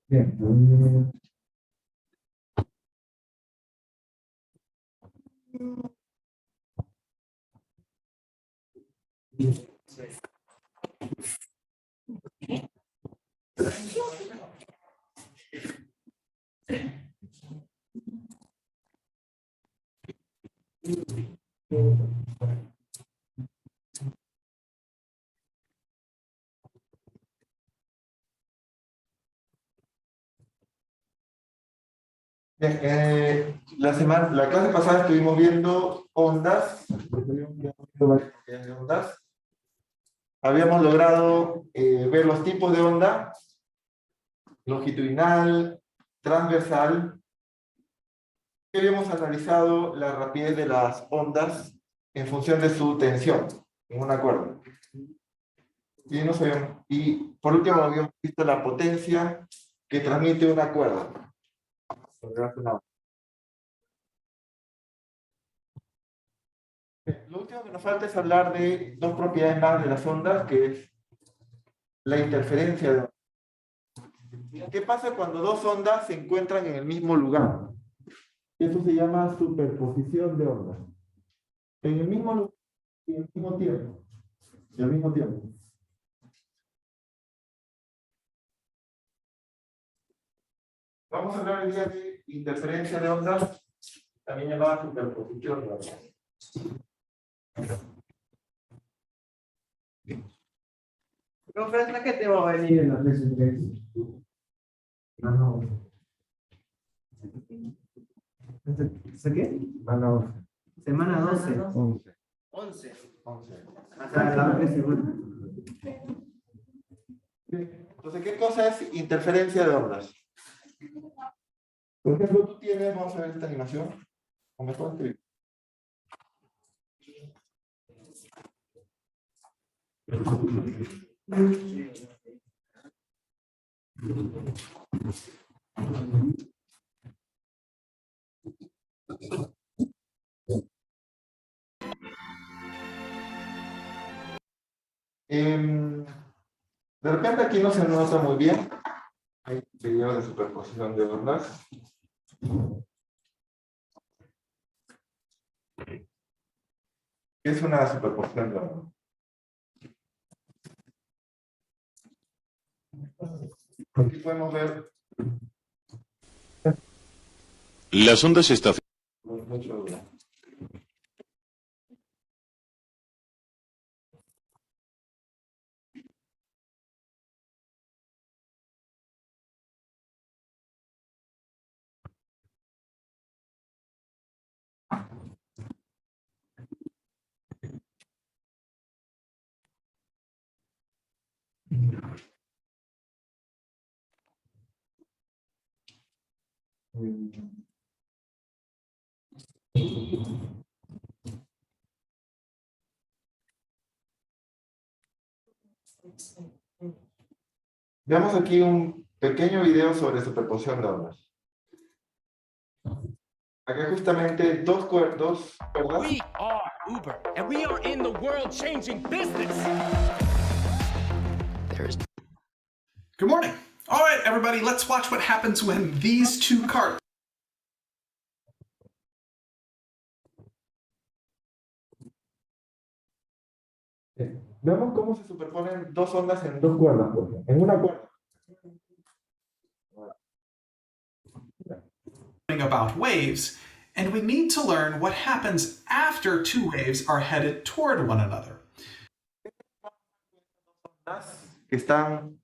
Bien. Bien, la clase pasada estuvimos viendo ondas, habíamos logrado ver los tipos de onda, longitudinal, transversal, y habíamos analizado la rapidez de las ondas en función de su tensión en una cuerda. Y por último habíamos visto la potencia que transmite una cuerda. Lo último que nos falta es hablar de dos propiedades más de las ondas, que es la interferencia de ondas. ¿Qué pasa cuando dos ondas se encuentran en el mismo lugar? Eso se llama superposición de ondas. En el mismo lugar y al mismo tiempo. Y al mismo tiempo. Vamos a hablar el día de interferencia de ondas, también llamada superposición de ondas. Profesor, ¿qué te va a venir en la clase de no. ¿Qué? Semana 12. 11. Hasta la 13. Entonces, ¿qué cosa es interferencia de ondas? Por ejemplo, tú tienes, vamos a ver esta animación, o mejor escribir. De repente aquí no se nota muy bien. Hay video de superposición de ondas. ¿Qué es una superposición de ondas? Aquí podemos ver las ondas estacionarias. mucho. Veamos aquí un pequeño video sobre superposición de ondas. Acá justamente dos cuerdas. We are Uber, and we are in the world-changing business. Good morning. All right, everybody, let's watch what happens when these two carts. Veamos cómo se superponen dos ondas en dos cuerdas, en una cuerda. About waves, and we need to learn what happens after two waves are headed toward one another. Que están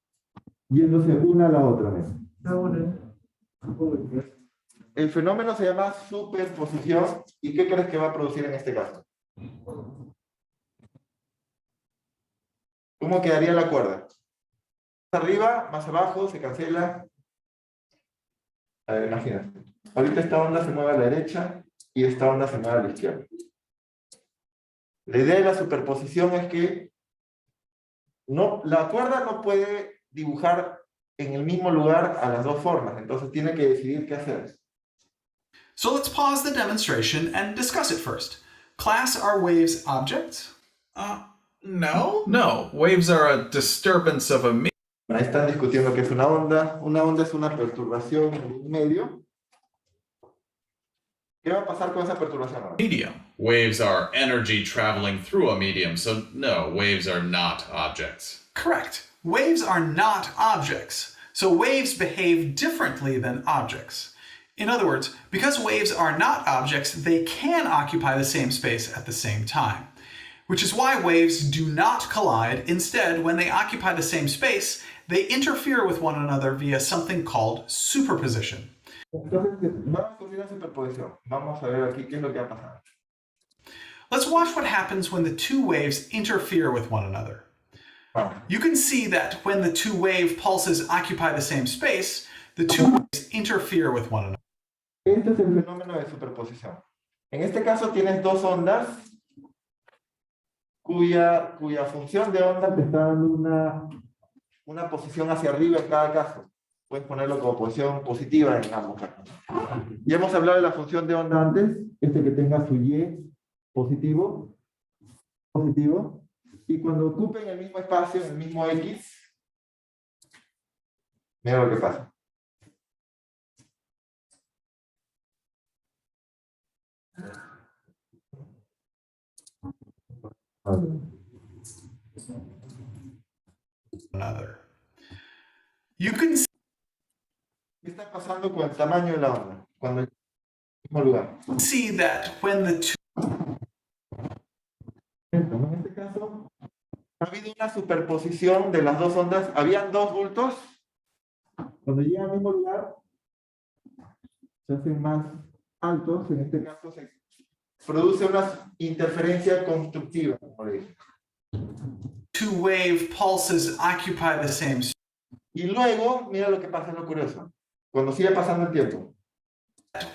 yéndose una a la otra. El fenómeno se llama superposición. ¿Y qué crees que va a producir en este caso? ¿Cómo quedaría la cuerda? Más arriba, más abajo, se cancela. A ver, imagínate. Ahorita esta onda se mueve a la derecha y esta onda se mueve a la izquierda. La idea de la superposición es que la cuerda no puede dibujar en el mismo lugar a las dos formas, entonces tiene que decidir qué hacer. So let's pause the demonstration and discuss it first. Class, are waves objects? No. No, waves are a disturbance of a Ahí están discutiendo qué es una onda. Una onda es una perturbación en un medio. ¿Qué va a pasar con esa perturbación ahora? medium. Waves are energy traveling through a medium, so no, waves are not objects. Correct. Waves are not objects, so waves behave differently than objects. In other words, because waves are not objects, they can occupy the same space at the same time. Which is why waves do not collide. Instead, when they occupy the same space, they interfere with one another via something called superposition. Entonces, vamos a ocurrir una superposición. Vamos a ver aquí qué es lo que va a pasar. Let's watch what happens when the two waves interfere with one another. Vamos. You can see that when the two wave pulses occupy the same space, the two waves interfere with one another. Este es el fenómeno de superposición. En este caso tienes dos ondas cuya función de onda te está dando una posición hacia arriba en cada caso. Puedes ponerlo como posición positiva en ambos casos. Ya hemos hablado de la función de onda antes, que tenga su y positivo, y cuando ocupen el mismo espacio, el mismo x, mira lo que pasa. Another. You can ¿Qué está pasando con el tamaño de la onda? Cuando en el mismo lugar. see that when the two En este caso, ha habido una superposición de las dos ondas. Habían dos bultos. Cuando llegan al mismo lugar, se hacen más altos. En este caso, se produce una interferencia constructiva, como le dije. two wave pulses occupy the same space, Y luego, mira lo que pasa, es lo curioso. Cuando sigue pasando el tiempo,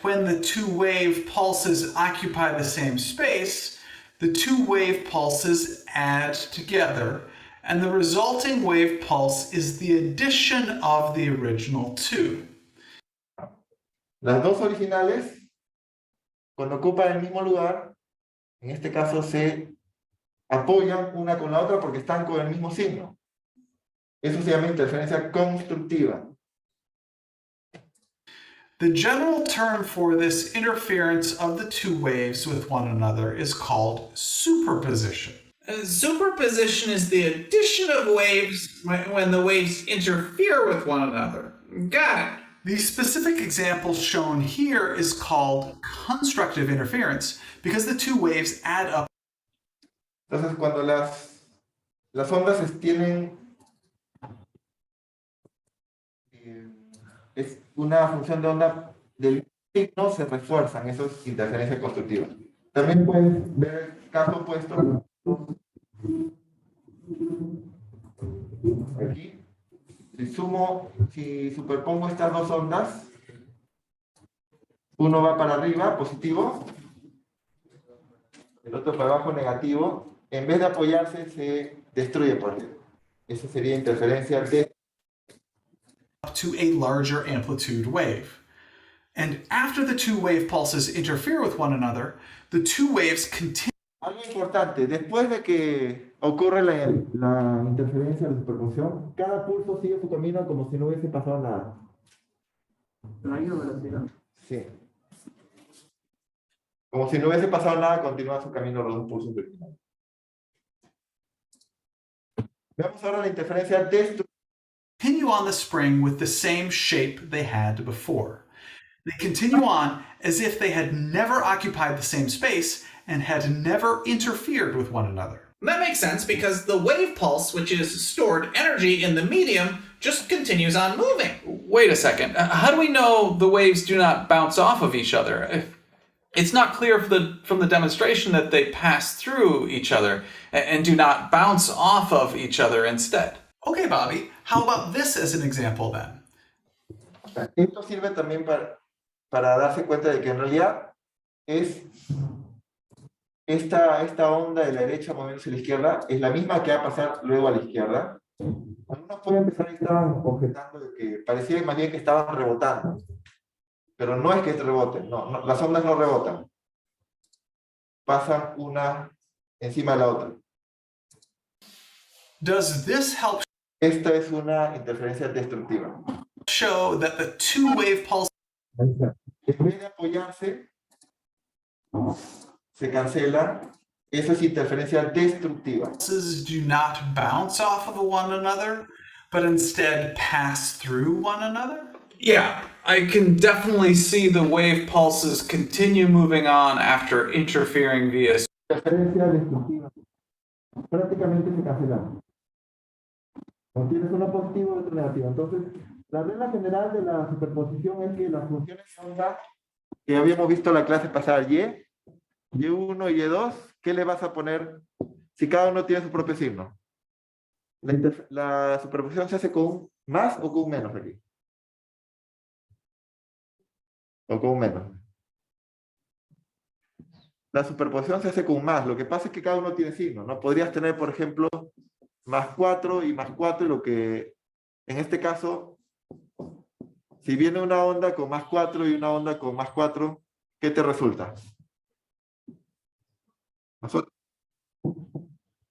when the two wave pulses occupy the same space, the two wave pulses add together, and the resulting wave pulse is the addition of the original two. las dos originales, cuando ocupan el mismo lugar, en este caso se apoyan una con la otra porque están con el mismo signo. Eso se llama interferencia constructiva. The general term for this interference of the two waves with one another is called superposition. Superposition is the addition of waves when the waves interfere with one another. Got it. The specific example shown here is called constructive interference because the two waves add up. Entonces, cuando las ondas tienen es una función de onda del signo, se refuerzan, eso es interferencia constructiva. También puedes ver el caso opuesto. Aquí, si superpongo estas dos ondas, uno va para arriba, positivo, el otro para abajo, negativo. En vez de apoyarse, se destruye por arriba. Esa sería interferencia de To a larger amplitude wave. And after the two wave pulses interfere with one another, the two waves continue. Algo importante, después de que ocurre la interferencia de superposición, cada pulso sigue su camino como si no hubiese pasado nada. No hay velocidad. Sí. Como si no hubiese pasado nada, continúa su camino los dos pulsos originales. Veamos ahora la interferencia destructiva. Continue on the spring with the same shape they had before. They continue on as if they had never occupied the same space and had never interfered with one another. That makes sense because the wave pulse, which is stored energy in the medium, just continues on moving. Wait a second. How do we know the waves do not bounce off of each other? It's not clear from the demonstration that they pass through each other and do not bounce off of each other instead. Okay, Bobby, how about this as an example then? Esto sirve también para darse cuenta de que en realidad es esta onda de la derecha moviéndose a la izquierda es la misma que va a pasar luego a la izquierda. Algunos pueden empezar y estaban objetando de que parecía más bien que estaban rebotando. Pero no es que reboten, no, las ondas no rebotan. Pasan una encima de la otra. Does this help Esta es una interferencia destructiva. show that the two wave pulses En vez de apoyarse, se cancela. Eso es interferencia destructiva. do not bounce off of one another, but instead pass through one another? Yeah, I can definitely see the wave pulses continue moving on after interfering via. Interferencia destructiva. Prácticamente se cancelan. No tienes uno positivo y otro negativo. Entonces, la regla general de la superposición es que las funciones de onda que habíamos visto en la clase pasada, Y1 y Y2, ¿qué le vas a poner si cada uno tiene su propio signo? La superposición se hace con un más o con un menos aquí. O con un menos. La superposición se hace con un más. Lo que pasa es que cada uno tiene signo, ¿no? Podrías tener, por ejemplo, más 4 y más 4, y lo que, en este caso, si viene una onda con más 4 y una onda con más 4, ¿qué te resulta?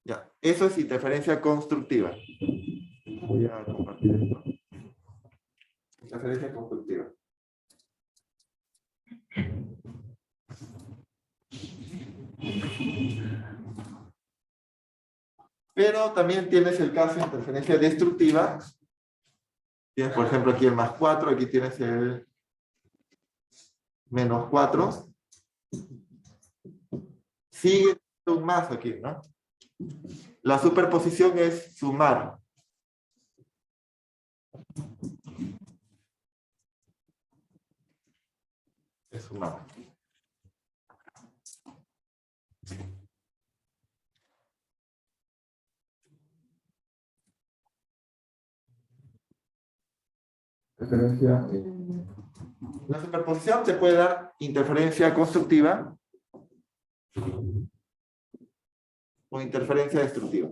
Ya, eso es interferencia constructiva. Voy a compartir esto. Interferencia constructiva. Pero también tienes el caso de interferencia destructiva. Tienes, por ejemplo, aquí el más 4, aquí tienes el menos 4. Sigue un más aquí, ¿no? La superposición es sumar. Es sumar. La superposición se puede dar interferencia constructiva o interferencia destructiva.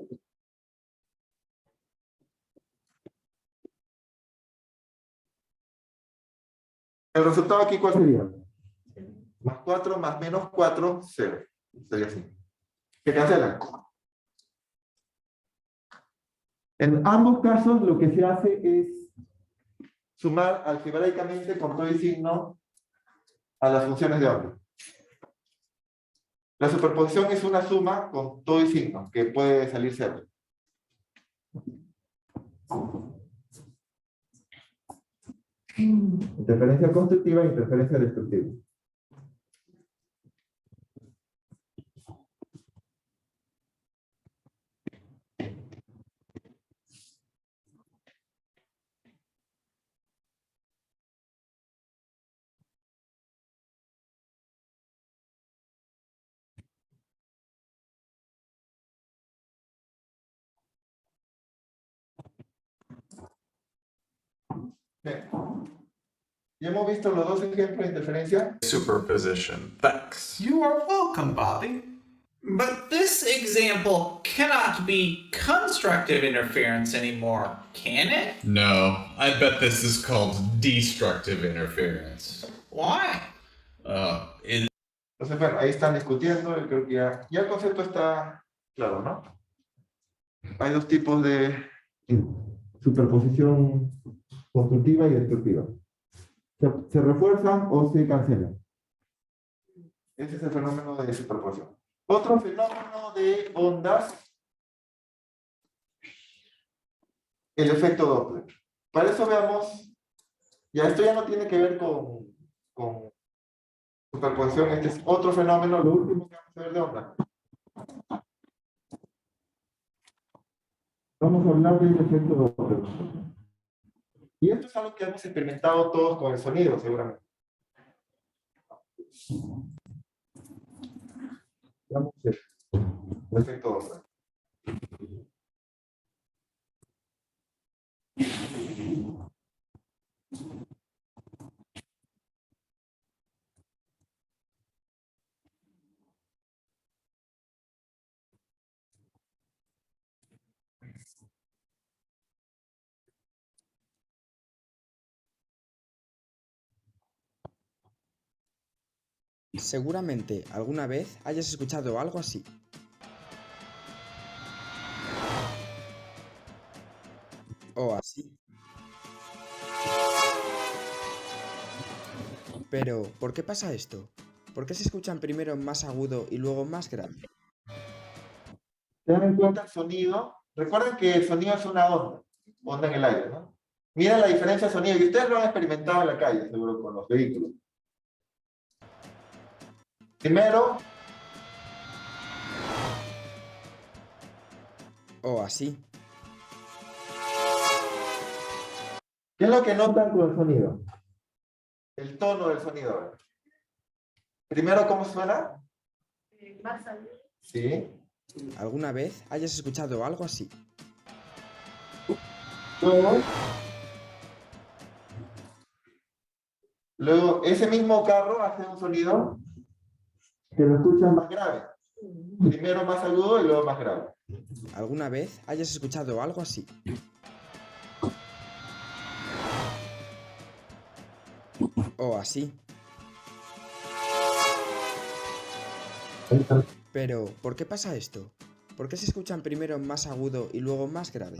El resultado aquí, ¿cuál sería? Más 4 más menos 4, 0. Sería así. Se cancelan. En ambos casos lo que se hace es sumar algebraicamente con todo y signo a las funciones de orden. La superposición es una suma con todo y signo, que puede salir cero. Interferencia constructiva e interferencia destructiva. Bien. Ya hemos visto los dos ejemplos de interferencia. Superposition. Thanks. You are welcome, Bobby. But this example cannot be constructive interference anymore, can it? No, I bet this is called destructive interference. Why? Entonces, bueno, ahí están discutiendo. Yo creo que ya el concepto está claro, ¿no? Hay dos tipos de superposición constructiva y destructiva. Se refuerzan o se cancelan. Ese es el fenómeno de superposición. Otro fenómeno de ondas, el efecto Doppler. Para eso veamos, ya esto ya no tiene que ver con superposición, este es otro fenómeno, lo último que vamos a ver de onda. Vamos a hablar del efecto Doppler. Y esto es algo que hemos experimentado todos con el sonido, seguramente. Veamos el efecto Doppler. Seguramente alguna vez hayas escuchado algo así. O así. Pero, ¿por qué pasa esto? ¿Por qué se escuchan primero más agudo y luego más grave? Tengan en cuenta el sonido. Recuerden que el sonido es una onda en el aire, ¿no? Miren la diferencia de sonido, y ustedes lo han experimentado en la calle, seguro, con los vehículos. Primero, O así. ¿qué es lo que notan con el sonido? El tono del sonido. Primero, ¿cómo suena? Más agudo. Sí. ¿Alguna vez hayas escuchado algo así? Luego, ese mismo carro hace un sonido que lo escuchas más grave. Primero más agudo y luego más grave. ¿Alguna vez hayas escuchado algo así? O así. Pero, ¿por qué pasa esto? ¿Por qué se escuchan primero más agudo y luego más grave?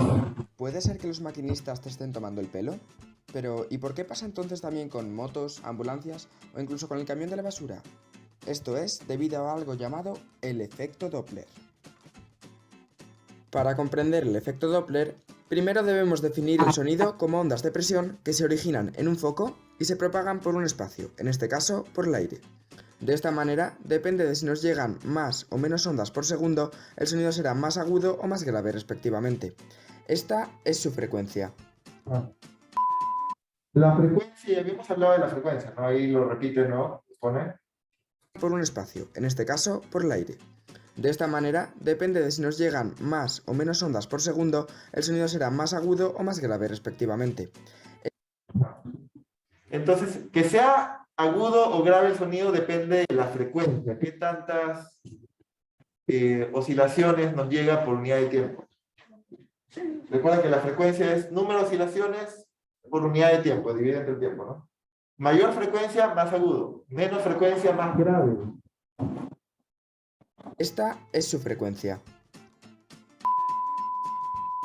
¿Puede ser que los maquinistas te estén tomando el pelo? Pero, ¿y por qué pasa entonces también con motos, ambulancias o incluso con el camión de la basura? Esto es debido a algo llamado el efecto Doppler. Para comprender el efecto Doppler, primero debemos definir el sonido como ondas de presión que se originan en un foco y se propagan por un espacio, en este caso por el aire. De esta manera, depende de si nos llegan más o menos ondas por segundo, el sonido será más agudo o más grave respectivamente. Esta es su frecuencia. La frecuencia, ya habíamos hablado de la frecuencia, ¿no? Ahí lo repite, ¿no? Pone. Por un espacio, en este caso por el aire. De esta manera, depende de si nos llegan más o menos ondas por segundo, el sonido será más agudo o más grave respectivamente. Entonces, que sea agudo o grave el sonido depende de la frecuencia. ¿Qué tantas oscilaciones nos llega por unidad de tiempo? Recuerda que la frecuencia es número de oscilaciones por unidad de tiempo, divide entre el tiempo, ¿no? Mayor frecuencia, más agudo. Menos frecuencia, más grave. Esta es su frecuencia.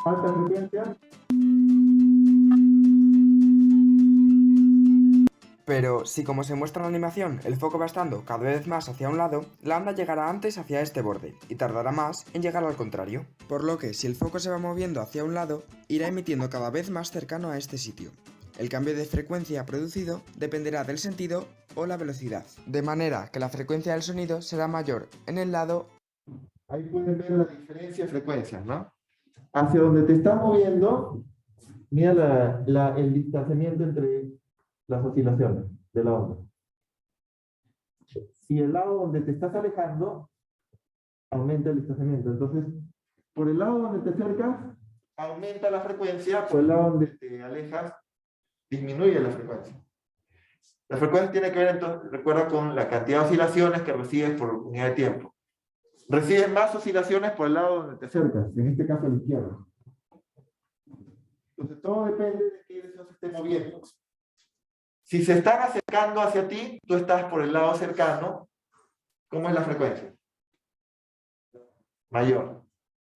Alta frecuencia. Pero si, como se muestra en la animación, el foco va estando cada vez más hacia un lado, la onda llegará antes hacia este borde y tardará más en llegar al contrario. Por lo que si el foco se va moviendo hacia un lado, irá emitiendo cada vez más cercano a este sitio. El cambio de frecuencia producido dependerá del sentido o la velocidad, de manera que la frecuencia del sonido será mayor en el lado. Ahí pueden ver la diferencia de frecuencias, ¿no? Hacia donde te estás moviendo, mira el distanciamiento entre las oscilaciones de la onda. Y el lado donde te estás alejando, aumenta el distanciamiento. Entonces, por el lado donde te acercas, aumenta la frecuencia, por el lado donde te alejas, disminuye la frecuencia. La frecuencia tiene que ver, entonces, recuerda, con la cantidad de oscilaciones que recibes por unidad de tiempo. Recibes más oscilaciones por el lado donde te acercas, en este caso a la izquierda. Entonces, todo depende de qué dirección se esté moviendo. Si se están acercando hacia ti, tú estás por el lado cercano. ¿Cómo es la frecuencia? Mayor.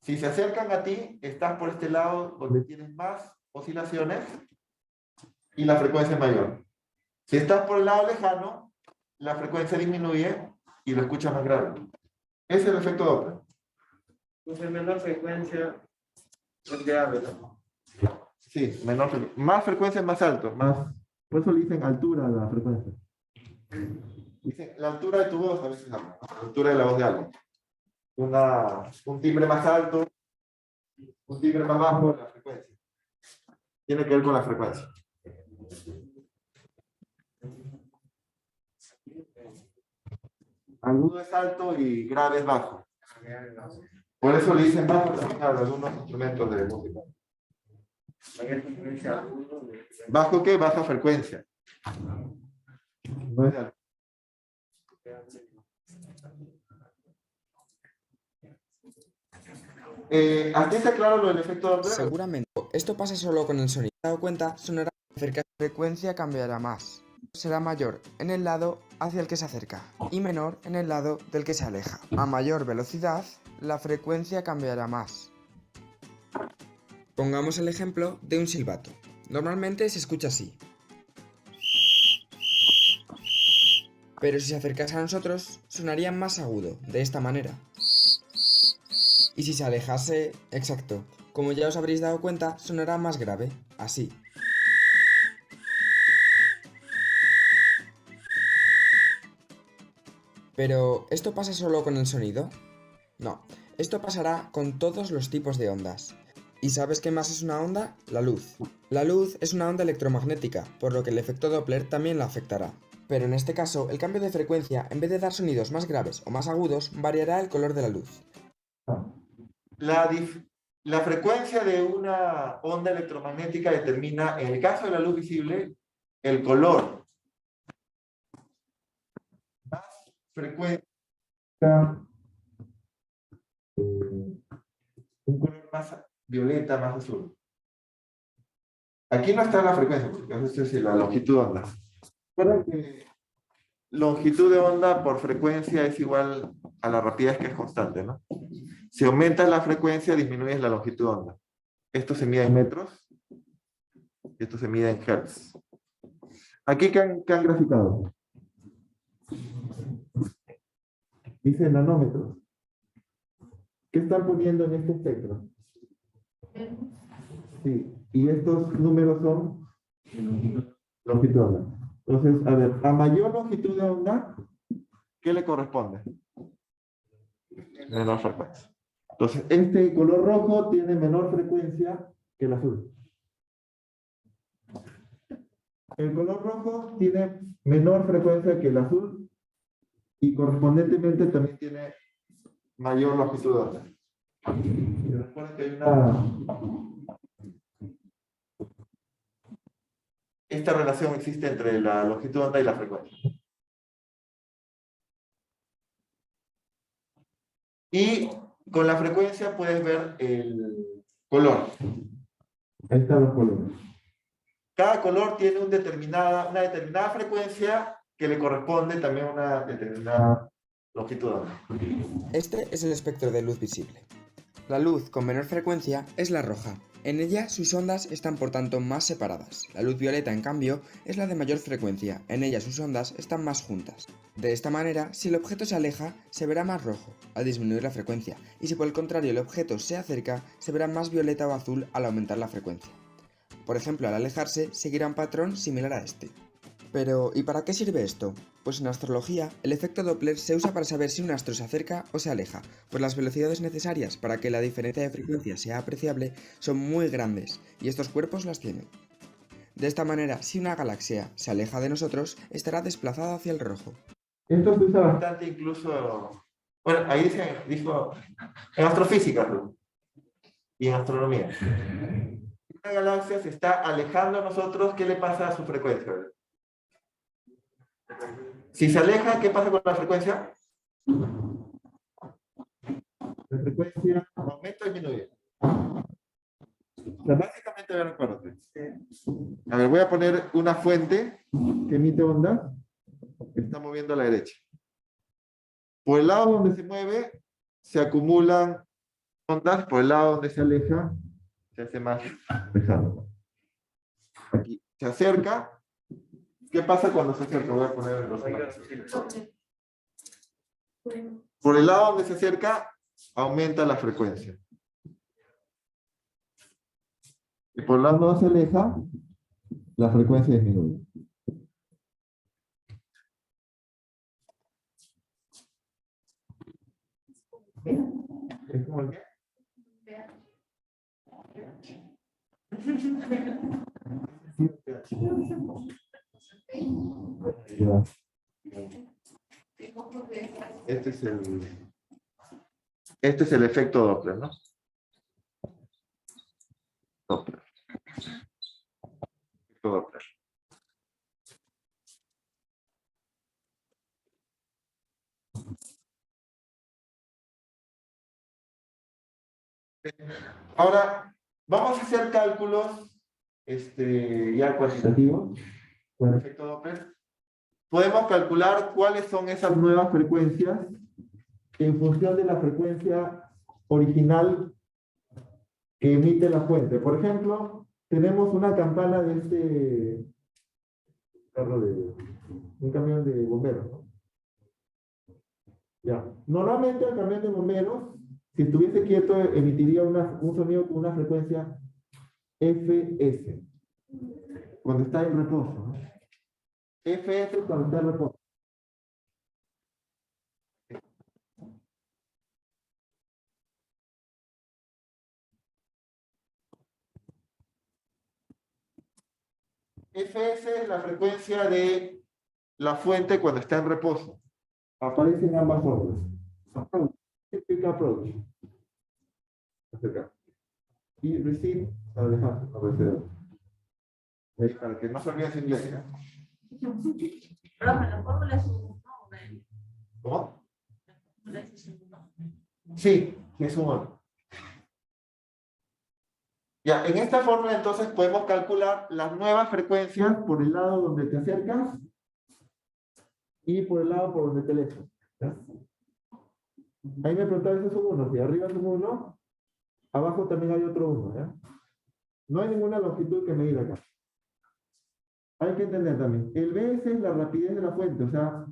Si se acercan a ti, estás por este lado donde tienes más oscilaciones y la frecuencia es mayor. Si estás por el lado lejano, la frecuencia disminuye y lo escuchas más grave. Ese es el efecto Doppler. Entonces, menor frecuencia es grave, ¿no? Sí, más frecuencia es más alto, más. Por eso le dicen altura a la frecuencia. Dicen la altura de tu voz, a veces la altura de la voz de alguien. Un timbre más alto, un timbre más bajo, la frecuencia. Tiene que ver con la frecuencia. Agudo es alto y grave es bajo. Por eso le dicen bajo también a algunos instrumentos de música. ¿Bajo qué? Baja frecuencia. No es alto. ¿Aquí está claro lo del efecto Doppler? Seguramente esto pasa solo con el sonido. Si te has dado cuenta, sonará cerca, la frecuencia cambiará más. Será mayor en el lado hacia el que se acerca y menor en el lado del que se aleja. A mayor velocidad, la frecuencia cambiará más. Pongamos el ejemplo de un silbato. Normalmente se escucha así. Pero si se acercase a nosotros, sonaría más agudo, de esta manera. Y si se alejase, exacto, como ya os habréis dado cuenta, sonará más grave, así. Pero, ¿esto pasa solo con el sonido? No, esto pasará con todos los tipos de ondas. ¿Y sabes qué más es una onda? La luz. La luz es una onda electromagnética, por lo que el efecto Doppler también la afectará. Pero en este caso, el cambio de frecuencia, en vez de dar sonidos más graves o más agudos, variará el color de la luz. La frecuencia de una onda electromagnética determina, en el caso de la luz visible, el color. Más frecuencia, un color más violeta, más azul. Aquí no está la frecuencia, porque eso es la longitud de onda. Recuerden que longitud de onda por frecuencia es igual a la rapidez, que es constante, ¿no? Si aumentas la frecuencia, disminuyes la longitud de onda. Esto se mide en metros y esto se mide en hertz. Aquí, ¿qué han graficado? Dice nanómetros. ¿Qué están poniendo en este espectro? Sí, y estos números son longitud de onda. Entonces, a ver, a mayor longitud de onda, ¿qué le corresponde? Menor frecuencia. Entonces, este color rojo tiene menor frecuencia que el azul. El color rojo tiene menor frecuencia que el azul y correspondientemente también tiene mayor longitud de onda. Y recuerden que hay esta relación existe entre la longitud de onda y la frecuencia. Y con la frecuencia puedes ver el color. Ahí están los colores. Cada color tiene una determinada frecuencia que le corresponde también a una determinada longitud de onda. Este es el espectro de luz visible. La luz con menor frecuencia es la roja. En ella sus ondas están por tanto más separadas. La luz violeta, en cambio, es la de mayor frecuencia. En ella sus ondas están más juntas. De esta manera, si el objeto se aleja, se verá más rojo, al disminuir la frecuencia, y si por el contrario el objeto se acerca, se verá más violeta o azul al aumentar la frecuencia. Por ejemplo, al alejarse, seguirá un patrón similar a este. Pero, ¿y para qué sirve esto? Pues en astrología, el efecto Doppler se usa para saber si un astro se acerca o se aleja, pues las velocidades necesarias para que la diferencia de frecuencia sea apreciable son muy grandes, y estos cuerpos las tienen. De esta manera, si una galaxia se aleja de nosotros, estará desplazada hacia el rojo. Esto se usa bastante incluso, bueno, ahí dijo, en astrofísica, ¿no? Y en astronomía. Una galaxia se está alejando de nosotros, ¿qué le pasa a su frecuencia? Si se aleja, ¿qué pasa con la frecuencia? La frecuencia aumenta o disminuye. O sea, básicamente, a ver, acuérdate. A ver, voy a poner una fuente que emite ondas, que está moviendo a la derecha. Por el lado donde se mueve, se acumulan ondas, por el lado donde se aleja, se hace más pesado. Aquí se acerca. ¿Qué pasa cuando se acerca? Voy a poner los imágenes. Por el lado donde se acerca, aumenta la frecuencia. Y por el lado donde se aleja, la frecuencia disminuye. ¿Es como el qué? Ya. Este es el efecto Doppler, ¿no? Doppler. Efecto Doppler. Ahora, vamos a hacer cálculos ya cuantitativos con el efecto Doppler. Podemos calcular cuáles son esas nuevas frecuencias en función de la frecuencia original que emite la fuente. Por ejemplo, tenemos una campana de un camión de bomberos, ¿no? Ya. Normalmente el camión de bomberos, si estuviese quieto, emitiría un sonido con una frecuencia Fs, cuando está en reposo, ¿no? Fs cuando está en reposo. Fs es la frecuencia de la fuente cuando está en reposo. Aparecen ambas formas. Approach, typical approach. Acerca. Y receive, Alejandro, para que no se olviden inglés, ¿eh? Profe, la fórmula es un nombre. ¿Cómo? La fórmula es un nombre. Sí, es un 1. Ya, en esta fórmula entonces podemos calcular las nuevas frecuencias por el lado donde te acercas y por el lado por donde te alejas. ¿Ya? Ahí me preguntaba, ese es un 1. Si arriba es un 1, abajo también hay otro 1. ¿Ya? No hay ninguna longitud que medir acá. Hay que entender también. El Bs es la rapidez de la fuente. O sea,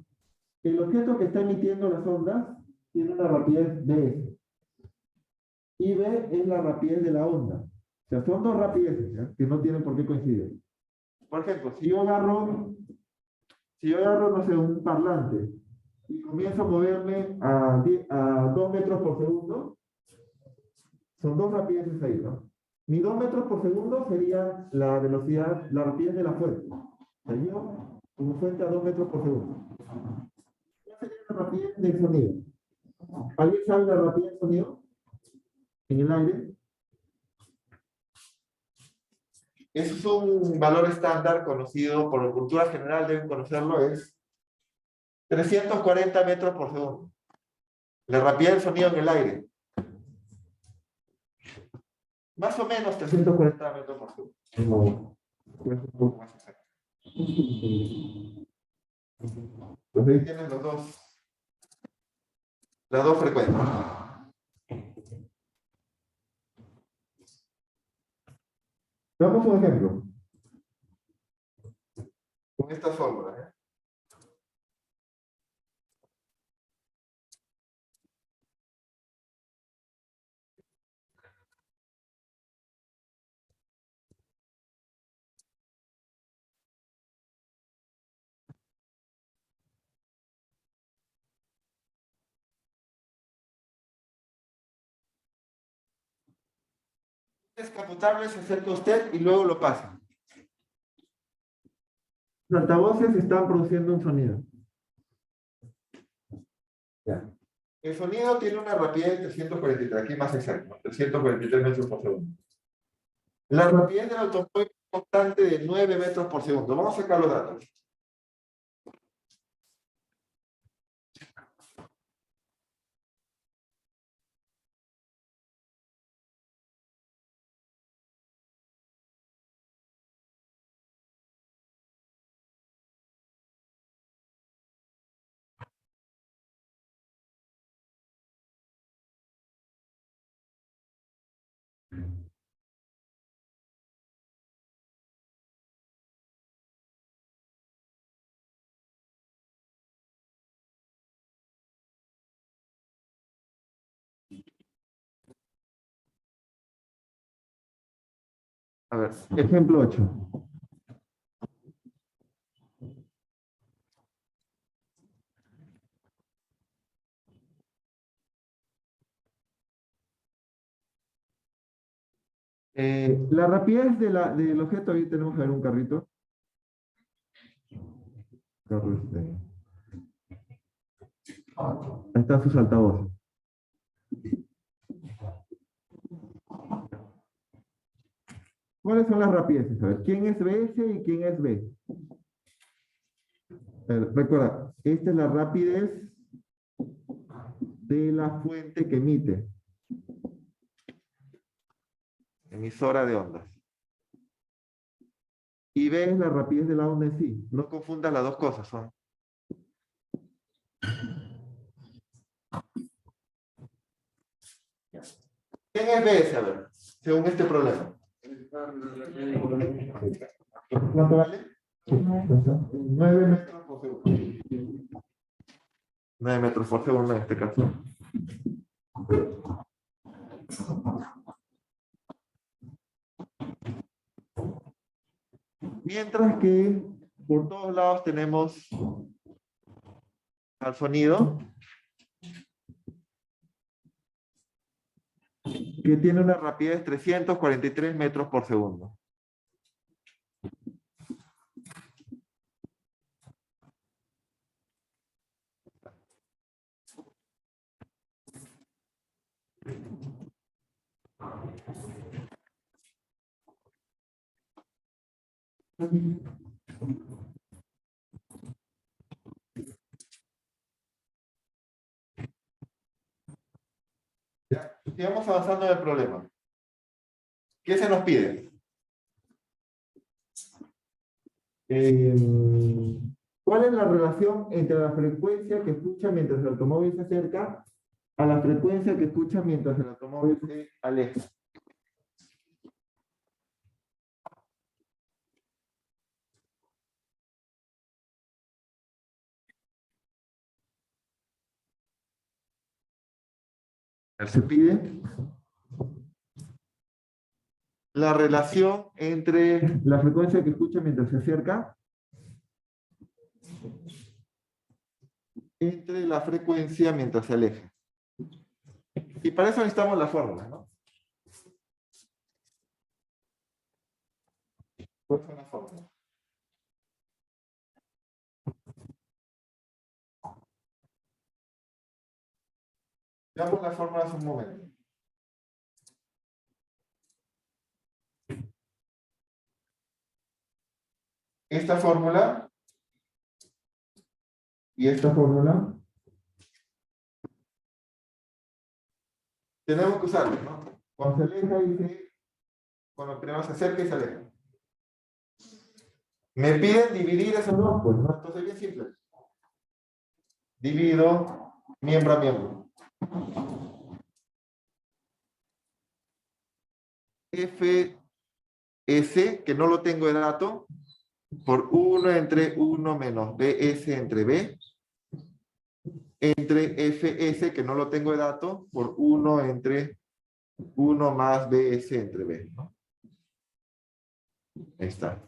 el objeto que está emitiendo las ondas tiene una rapidez Bs. Y B es la rapidez de la onda. O sea, son dos rapideces, ¿ya? Que no tienen por qué coincidir. Por ejemplo, si yo agarro, no sé, un parlante y comienzo a moverme a 2 metros por segundo, son dos rapideces ahí, ¿no? Mi 2 metros por segundo sería la velocidad, la rapidez de la fuente. O sea, yo como fuente a 2 metros por segundo. ¿Cuál sería la rapidez del sonido? ¿Alguien sabe la rapidez del sonido? En el aire. Eso es un valor estándar conocido por cultura general, deben conocerlo, es 340 metros por segundo. La rapidez del sonido en el aire. Más o menos 340 metros por segundo. No, es un poco más exacto. Entonces ahí tienen las dos frecuencias. Veamos un ejemplo. Con esta fórmula, ¿eh? Descapotable se acerca a usted y luego lo pasa. Los altavoces están produciendo un sonido. Ya. El sonido tiene una rapidez de 343, aquí más exacto, 343 metros por segundo. La rapidez del automóvil es constante de 9 metros por segundo. Vamos a sacar los datos. A ver, ejemplo 8. La rapidez del objeto, ahí tenemos que ver un carrito. Carro Ahí están sus altavoces. ¿Cuáles son las rapideces? A ver, ¿quién es BS y quién es B? A ver, recuerda, esta es la rapidez de la fuente que emite. Emisora de ondas. Y B es la rapidez de la onda en sí. No confundas las dos cosas, son. ¿Quién es BS? A ver, según este problema. ¿Cuánto vale? 9 metros por segundo. 9 metros por segundo en este caso. Mientras que por todos lados tenemos al sonido que tiene una rapidez de 343 metros por segundo. Ya, sigamos avanzando en el problema. ¿Qué se nos pide? ¿Cuál es la relación entre la frecuencia que escucha mientras el automóvil se acerca a la frecuencia que escucha mientras el automóvil se aleja? Se pide la relación entre la frecuencia que escucha mientras se acerca entre la frecuencia mientras se aleja. Y para eso necesitamos la fórmula, ¿no? ¿Cuál es la fórmula? Veamos la fórmula hace un momento. Esta fórmula y esta fórmula tenemos que usarla, ¿no? Cuando se aleja dice, cuando primero se acerca y se aleja. Me piden dividir esos dos, pues, ¿no? Entonces es bien simple. Divido miembro a miembro. Fs, que no lo tengo de dato, por 1 entre 1 menos Bs entre B, entre Fs, que no lo tengo de dato, por 1 entre 1 más Bs entre B, ¿no? Ahí está.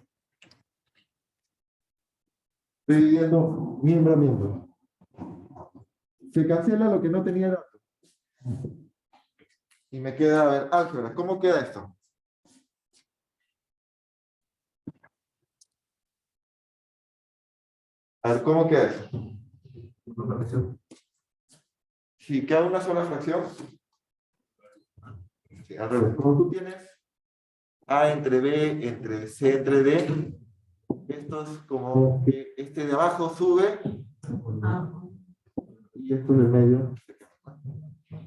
Estoy dividiendo miembro a miembro. Se cancela lo que no tenía dato. Y me queda, a ver, álgebra. ¿Cómo queda esto? A ver, ¿cómo queda eso? Si queda una sola fracción. Sí, al revés. Como tú tienes A entre B entre C entre D, esto es como que este de abajo sube y esto en el medio.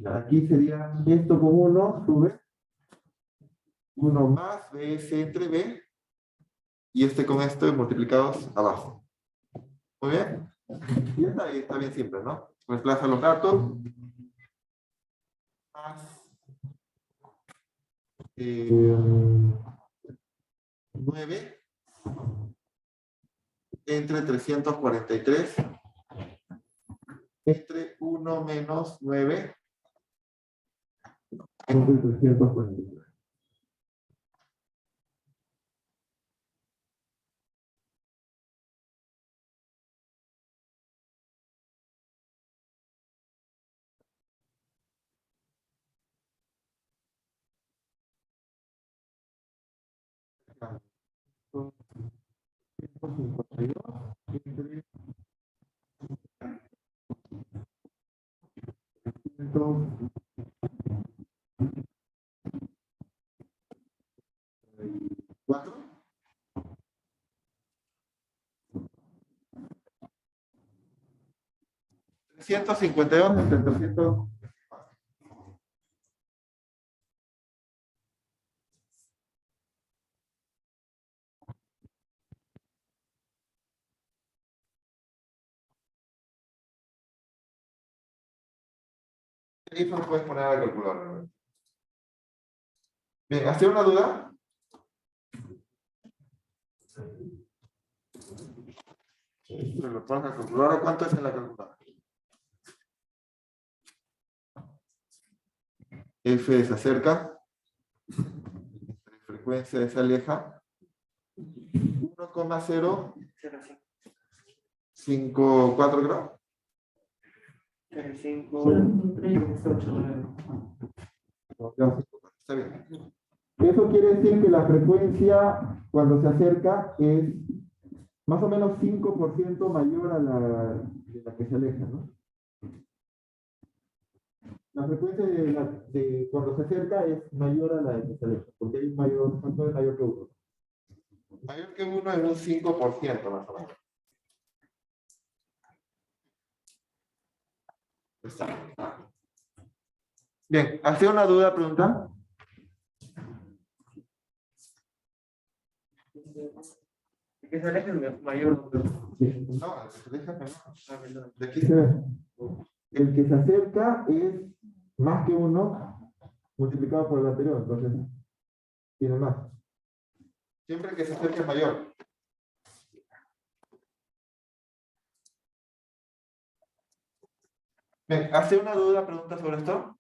Aquí sería esto con 1 sube, 1 más BS entre B y este con esto multiplicados abajo. Muy bien. Y está bien simple, ¿no? Reemplaza los datos. Más 9 entre 343 entre 1 menos 9 entre 343. Son 152 entre ¿Cuatro? $352 entre 300. Eso lo puedes poner a la calculadora. Bien, ¿hace una duda? Esto lo pones a la calculadora. ¿Cuánto es en la calculadora? F se acerca. La frecuencia se aleja. 1,054 grados. 5, Está bien. Eso quiere decir que la frecuencia cuando se acerca es más o menos 5% mayor a de la que se aleja, ¿no? La frecuencia de cuando se acerca es mayor a la de que se aleja, porque hay un mayor, ¿cuánto es mayor que 1? Mayor que 1 es un 5% más o menos. Bien, ¿hace una duda, pregunta? que se aleje el mayor. No, el que se aleja es menor. De aquí se ve. El que se acerca es más que 1 multiplicado por el anterior, entonces tiene más. Siempre que se acerque es mayor. Bien, ¿hace una duda, pregunta sobre esto?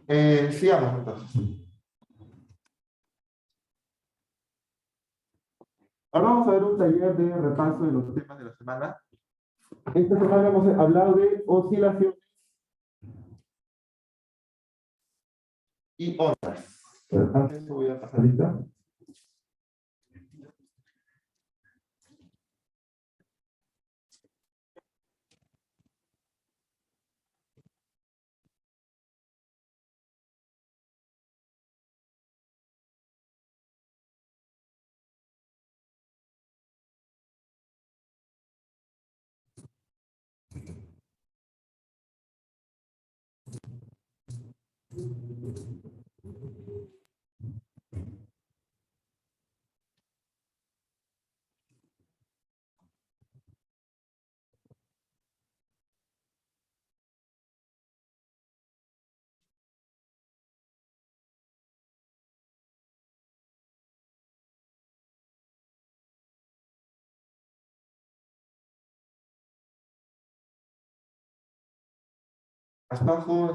Bien, sigamos entonces. Ahora vamos a ver un taller de repaso de los temas de la semana. Esta semana hemos hablado de oscilaciones y ondas. Antes voy a pasar lista. Abajo,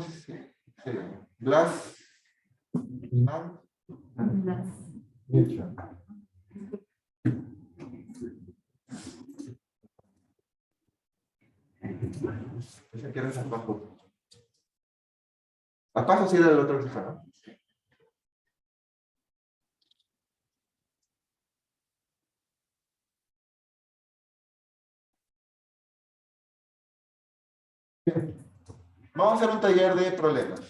Blas, Imán, Mircha. Ese que eres Apajo. Apajo sí era del otro que ¿no? Vamos a hacer un taller de problemas.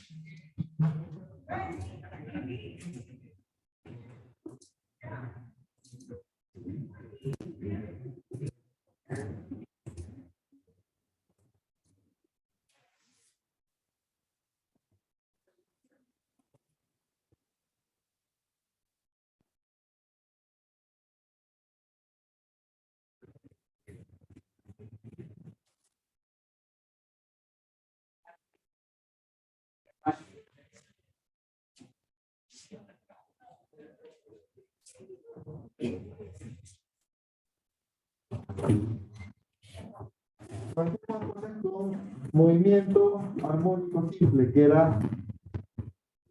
Continuamos entonces con movimiento armónico simple, que era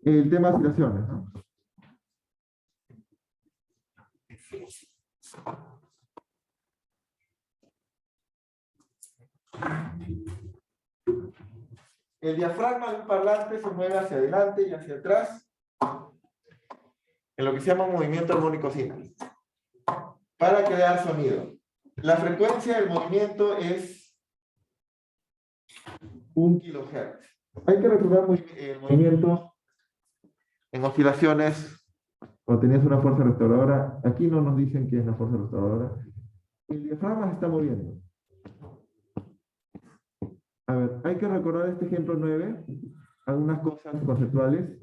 el tema de oscilaciones, ¿no? El diafragma de un parlante se mueve hacia adelante y hacia atrás en lo que se llama un movimiento armónico simple para crear sonido. La frecuencia del movimiento es 1 kHz. Hay que recordar el movimiento en oscilaciones cuando tenías una fuerza restauradora. Aquí no nos dicen qué es la fuerza restauradora. El diafragma se está moviendo. A ver, hay que recordar este ejemplo 9, algunas cosas conceptuales.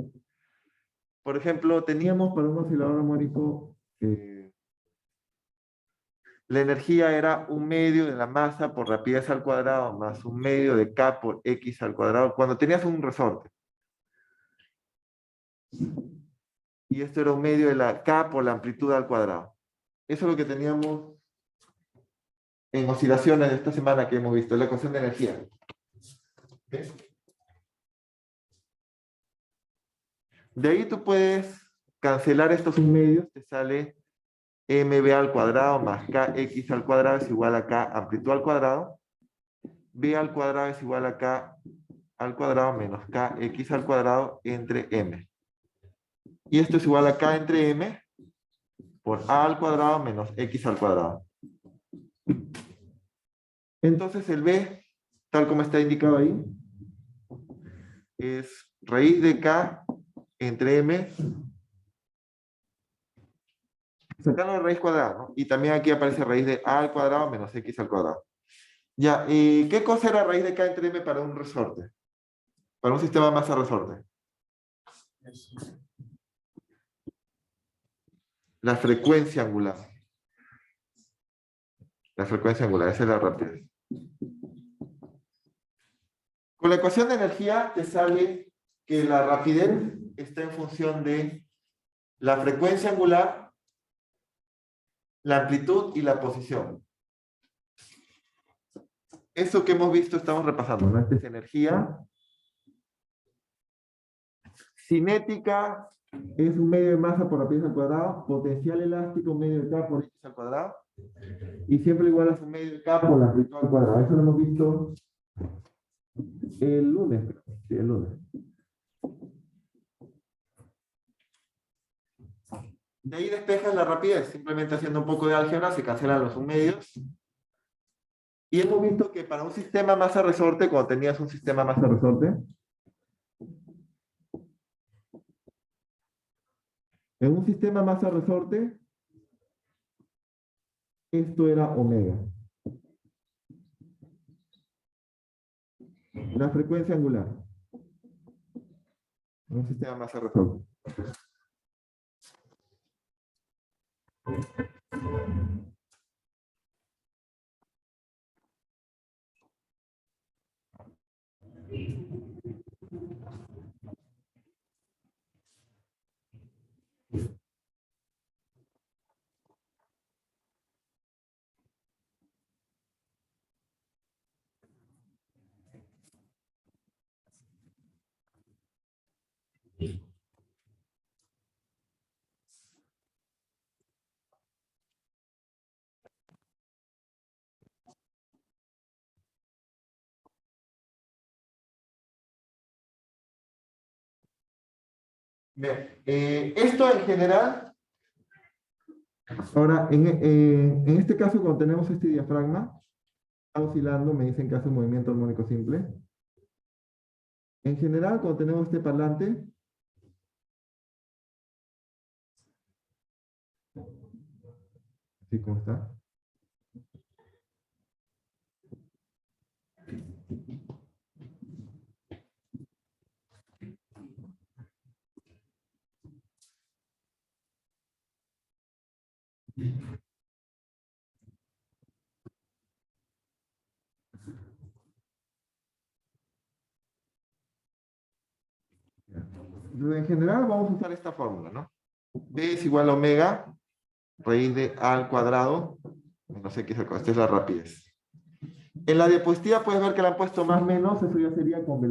Por ejemplo, teníamos para un oscilador armónico, la energía era 1/2 de la masa por rapidez al cuadrado más 1/2 de K por X al cuadrado, cuando tenías un resorte. Y esto era 1/2 de la K por la amplitud al cuadrado. Eso es lo que teníamos en oscilaciones de esta semana que hemos visto, la ecuación de energía. ¿Okay? De ahí tú puedes cancelar estos 1/2, te sale mb al cuadrado más kx al cuadrado es igual a k amplitud al cuadrado, b al cuadrado es igual a k al cuadrado menos kx al cuadrado entre m. Y esto es igual a k entre m por a al cuadrado menos x al cuadrado. Entonces el b, tal como está indicado ahí, es raíz de k entre m, sacando la raíz cuadrada, ¿no? Y también aquí aparece raíz de a al cuadrado menos x al cuadrado. Ya, ¿qué cosa era raíz de k entre m para un resorte? Para un sistema masa-resorte. La frecuencia angular. La frecuencia angular, esa es la rapidez. Con la ecuación de energía te sale que la rapidez está en función de la frecuencia angular, la amplitud y la posición. Eso que hemos visto estamos repasando, ¿no? Esta es energía. Cinética es 1/2 de masa por rapidez al cuadrado, potencial elástico 1/2 de K por X al cuadrado, y siempre igual a 1/2 de K por la amplitud al cuadrado. Eso lo hemos visto el lunes. Sí, el lunes. De ahí despejas la rapidez, simplemente haciendo un poco de álgebra se cancelan los 1/2. Y hemos visto que para un sistema masa-resorte, cuando tenías un sistema masa-resorte, en un sistema masa-resorte, esto era omega. La frecuencia angular. En un sistema masa-resorte. Bien, esto en general, ahora en este caso cuando tenemos este diafragma, está oscilando, me dicen que hace un movimiento armónico simple. En general cuando tenemos este parlante, así como está. Entonces, en general vamos a usar esta fórmula, ¿no? B es igual a omega raíz de a al cuadrado menos x al cuadrado. Esta es la rapidez. En la diapositiva puedes ver que le han puesto más menos, eso ya sería con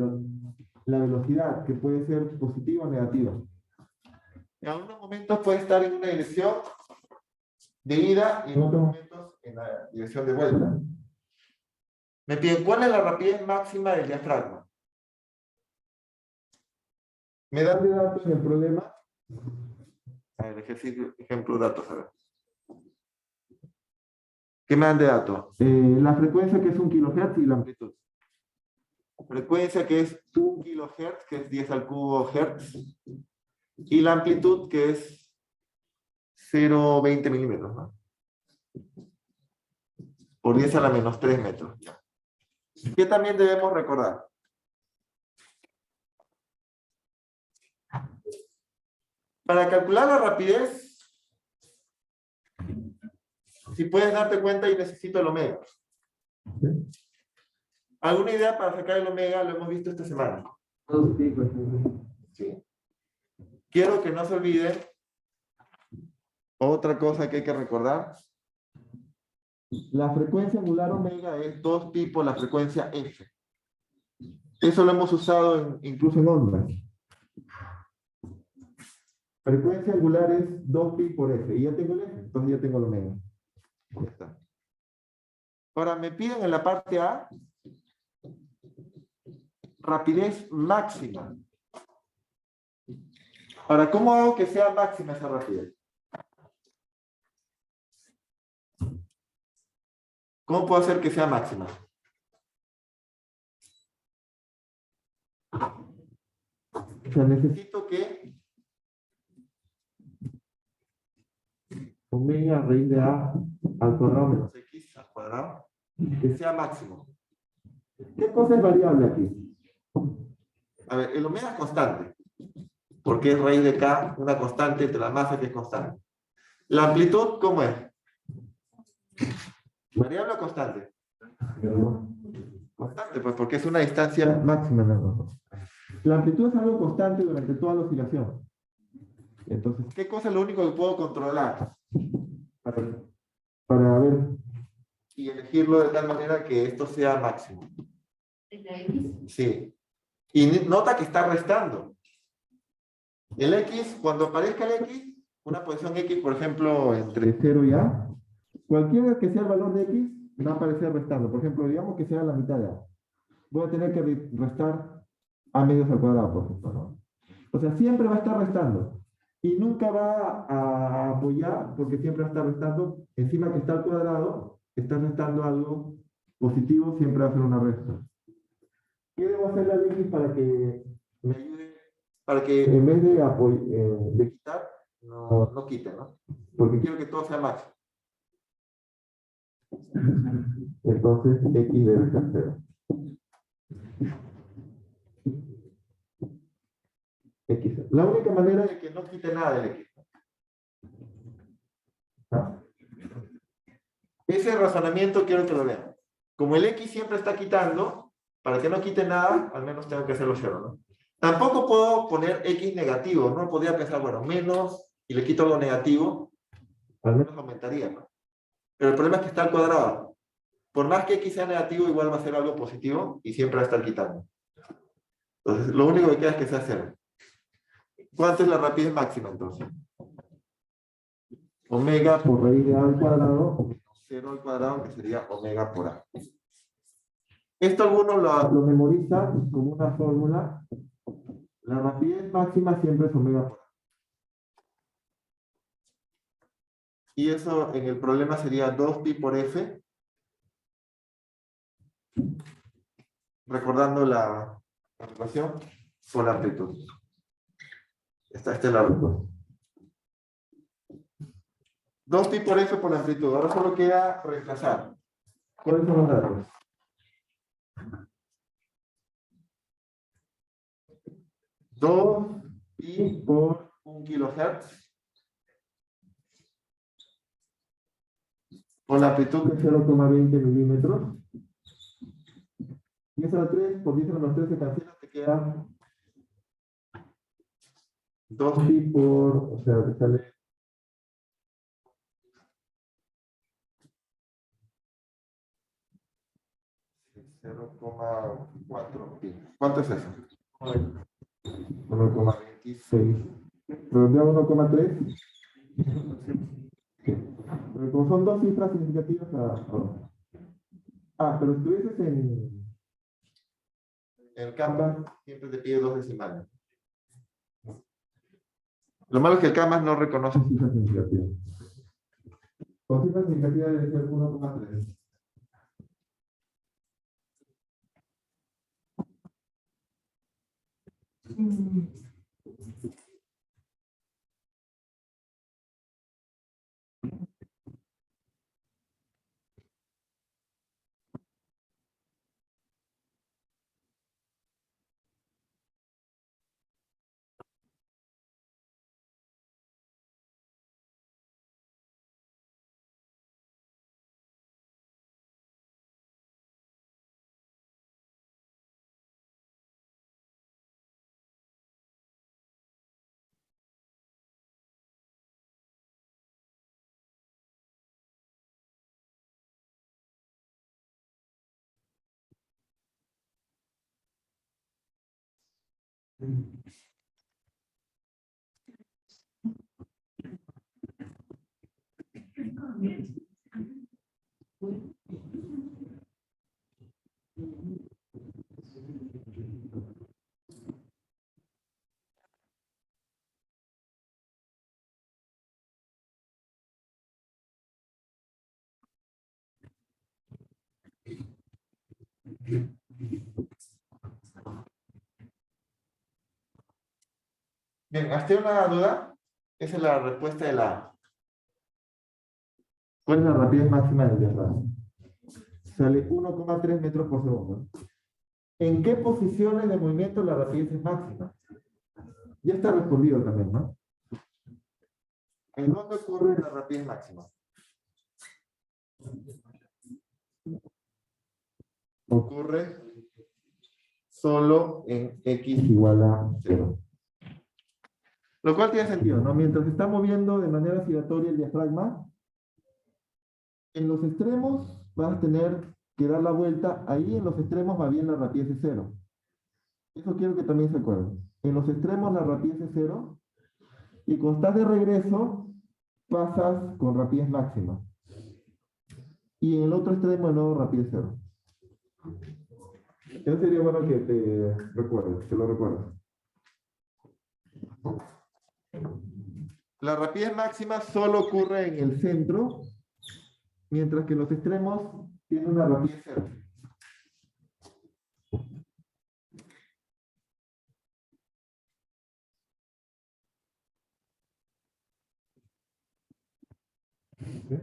la velocidad, que puede ser positiva o negativa. En algunos momentos puede estar en una dirección de ida y en otros momentos en la dirección de vuelta. Me piden, ¿cuál es la rapidez máxima del diafragma? Me dan de datos en el problema. A ver, ejemplo datos, a ver. ¿Qué me dan de datos? La frecuencia, que es 1 kHz, y la amplitud. Frecuencia, que es 1 kHz, que es 10 al cubo Hz. Y la amplitud, que es 0,20 milímetros, ¿no? Por 10 a la menos 3 metros. ¿Qué también debemos recordar? Para calcular la rapidez, si puedes darte cuenta, y necesito el omega. ¿Alguna idea para sacar el omega? Lo hemos visto esta semana. Sí. Quiero que no se olviden otra cosa que hay que recordar. La frecuencia angular omega es 2pi por la frecuencia f. Eso lo hemos usado incluso en ondas. Frecuencia angular es 2pi por f. Y ya tengo el f, entonces ya tengo el omega. Ya está. Ahora me piden en la parte A rapidez máxima. Ahora, ¿cómo hago que sea máxima esa rapidez? ¿Cómo puedo hacer que sea máxima? O sea, necesito que omega raíz de a al cuadrado menos x al cuadrado, que sea máximo. ¿Qué cosa es variable aquí? A ver, el omega es constante, porque es raíz de k, una constante entre la masa que es constante. ¿La amplitud cómo es? ¿Variable o constante? Constante, pues porque es una distancia máxima. La amplitud es algo constante durante toda la oscilación. Entonces, ¿qué cosa es lo único que puedo controlar? Para ver y elegirlo de tal manera que esto sea máximo. Sí. Y nota que está restando. El x, cuando aparezca el x, una posición x, por ejemplo, entre 0 y a, cualquiera que sea el valor de x, va a aparecer restando. Por ejemplo, digamos que sea la mitad de a. Voy a tener que restar a medios al cuadrado, por ejemplo, ¿no? O sea, siempre va a estar restando. Y nunca va a apoyar, porque siempre va a estar restando. Encima que está al cuadrado, está restando algo positivo, siempre va a ser una resta. ¿Qué debo hacerle al x para que me ayude? Para que en vez de quitar, no quite, ¿no? Porque quiero que todo sea máximo. Entonces, x debe ser 0. X. La única manera de que no quite nada del x. ¿Ah? Ese razonamiento quiero que lo vean. Como el x siempre está quitando, para que no quite nada, al menos tengo que hacerlo 0, ¿no? Tampoco puedo poner x negativo. No podría pensar, bueno, menos, y le quito lo negativo, al menos aumentaría, ¿no? Pero el problema es que está al cuadrado. Por más que x sea negativo, igual va a ser algo positivo, y siempre va a estar quitando. Entonces, lo único que queda es que sea 0. ¿Cuánto es la rapidez máxima, entonces? Omega por raíz de a al cuadrado, o menos 0 al cuadrado, que sería omega por a. Esto algunos lo memorizan como una fórmula. La rapidez máxima siempre es omega por a. Y eso en el problema sería 2pi por f. Recordando la ecuación por la amplitud. Esta es la respuesta. 2pi por f por la amplitud. Ahora solo queda reemplazar. ¿Cuáles son los datos? Dos pi por 1 kHz por la amplitud de 0,20 milímetros. Y eso a 3 por 10 a la menos 3 se cancela, te queda 2pi por, o sea, te sale 0,4 pi. ¿Cuánto es eso? 1,26. ¿Redondea 1,3? Sí. Pero como son dos cifras significativas, pero si estuvieses en el Canvas, siempre te pide 2 decimales. Lo malo es que el Canvas no reconoce cifras significativas. Con cifras significativas debe ser 1,3. Bien, ¿hasta una duda? Esa es la respuesta de la A. ¿Cuál es la rapidez máxima del diafragma? Sale 1,3 metros por segundo. ¿En qué posiciones de movimiento la rapidez es máxima? Ya está respondido también, ¿no? ¿En dónde ocurre la rapidez máxima? Ocurre solo en x igual a 0. Lo cual tiene sentido, ¿no? Mientras se está moviendo de manera giratoria el diafragma, en los extremos vas a tener que dar la vuelta. Ahí en los extremos va bien la rapidez de 0. Eso quiero que también se acuerden. En los extremos la rapidez es 0. Y cuando estás de regreso, pasas con rapidez máxima. Y en el otro extremo, de nuevo, rapidez 0. Eso sería bueno que te recuerdes, que lo recuerdes. La rapidez máxima solo ocurre en el centro, mientras que en los extremos tiene una rapidez 0. ¿Sí?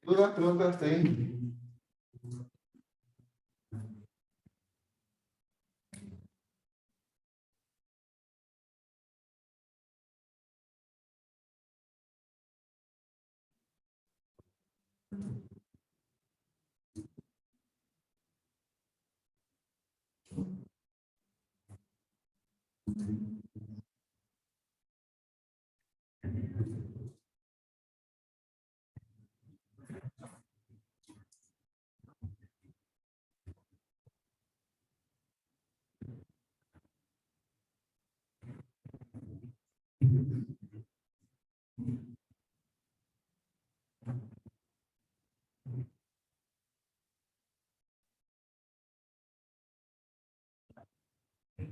¿Dudas, preguntas hasta ahí?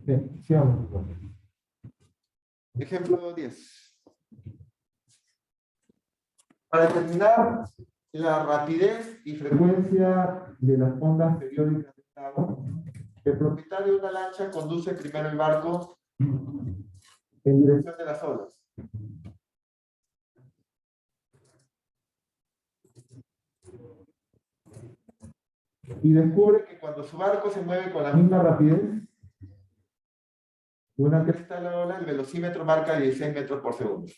Bien, sigamos. Ejemplo 10. Para determinar la rapidez y frecuencia de las ondas periódicas del lago, el propietario de una lancha conduce primero el barco en dirección de las olas. y descubre que cuando su barco se mueve con la misma rapidez de una cresta de la ola, el velocímetro marca 16 metros por segundo.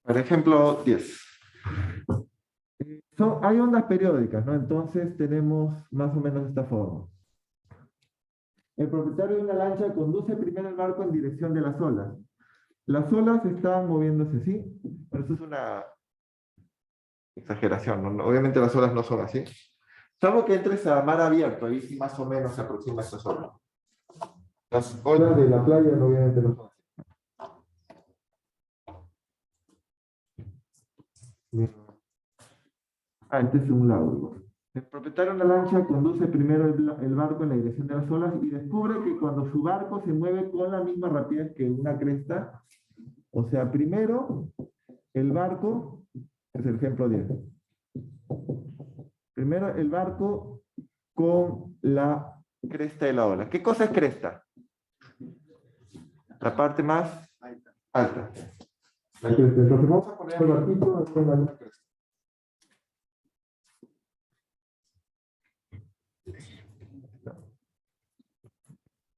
Por ejemplo, 10. Hay ondas periódicas, ¿no? Entonces tenemos más o menos esta forma. El propietario de una lancha conduce primero el barco en dirección de las olas. Las olas están moviéndose así. Pero eso es una exageración, ¿no? Obviamente las olas no son así. Salvo que entres a mar abierto, ahí sí más o menos se aproxima a estas olas. Las olas de la playa obviamente no son así. Este es un lado. El propietario de una lancha conduce primero el barco en la dirección de las olas y descubre que cuando su barco se mueve con la misma rapidez que una cresta, o sea, primero el barco, es el ejemplo 10. Primero el barco con la cresta de la ola. ¿Qué cosa es cresta? La parte más alta. La cresta. Entonces vamos a poner el barquito con la misma cresta.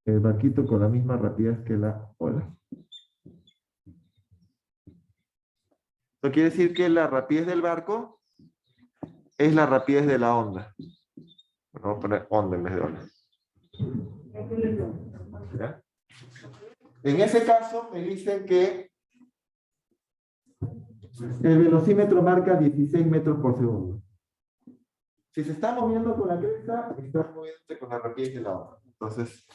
El barquito con la misma rapidez que la ola. Esto quiere decir que la rapidez del barco es la rapidez de la onda. Vamos a poner onda en vez de ola. ¿Ya? En ese caso me dicen que el velocímetro marca 16 metros por segundo. Si se está moviendo con la cresta, está moviéndose con la rapidez de la onda. Entonces,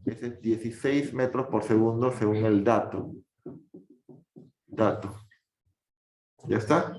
ese es 16 metros por segundo según el dato. ¿Ya está?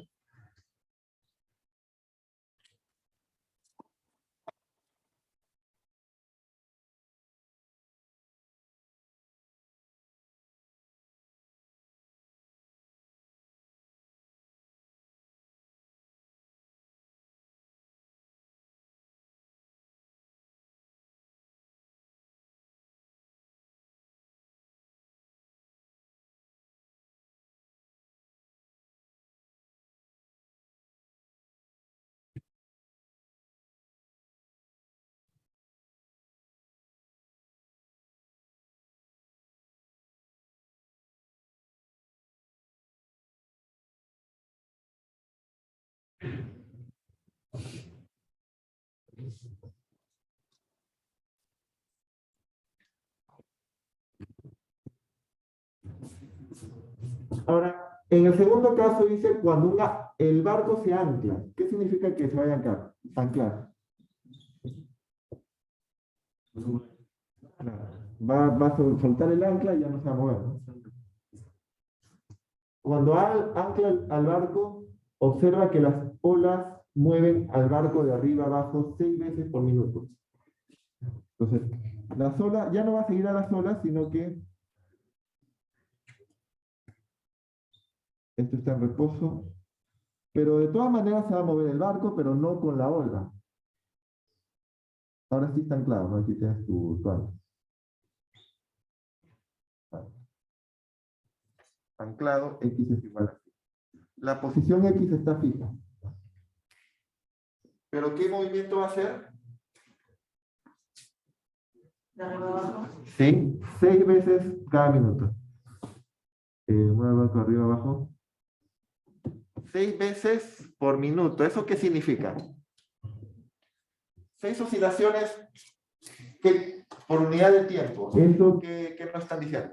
Ahora, en el segundo caso dice cuando el barco se ancla. ¿Qué significa que se vaya a anclar? Va a soltar el ancla y ya no se va a mover, ¿no? Cuando ancla al barco, observa que las olas mueven al barco de arriba abajo 6 veces por minuto. Entonces, las olas, ya no va a seguir a las olas, sino que esto está en reposo. Pero de todas maneras se va a mover el barco, pero no con la ola. Ahora sí está anclado, ¿no? Aquí tienes tu ancla. Anclado, X es igual a aquí. La posición X está fija. ¿Pero qué movimiento va a hacer? De arriba abajo. Sí, 6 veces cada minuto. Mueve el barco arriba abajo. 6 veces por minuto. ¿Eso qué significa? 6 oscilaciones por unidad de tiempo. ¿Eso qué nos están diciendo?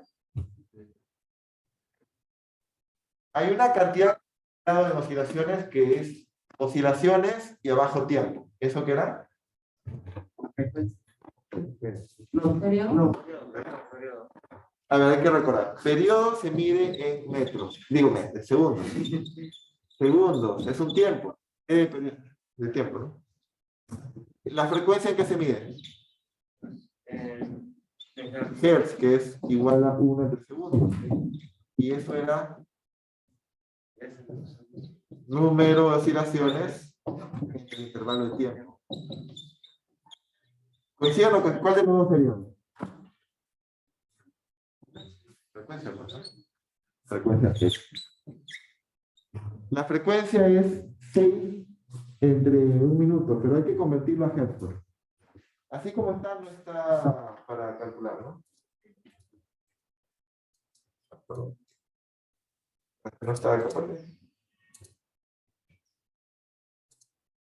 Hay una cantidad de oscilaciones que es oscilaciones y abajo tiempo. ¿Eso qué era? ¿Periodo? A ver, hay que recordar. Periodo se mide en metros. Digo, segundos. Segundos, es un tiempo. De tiempo, ¿no? ¿La frecuencia en qué se mide? Hertz, que es igual a 1 entre segundos. Y eso era número de oscilaciones en el intervalo de tiempo. ¿Coinciden lo que cuál de los dos periodos? Frecuencia, ¿no? Frecuencia es. La frecuencia es 6 entre un minuto, pero hay que convertirlo a hertz. Así como está, no está para calcular, ¿no? No está de acuerdo.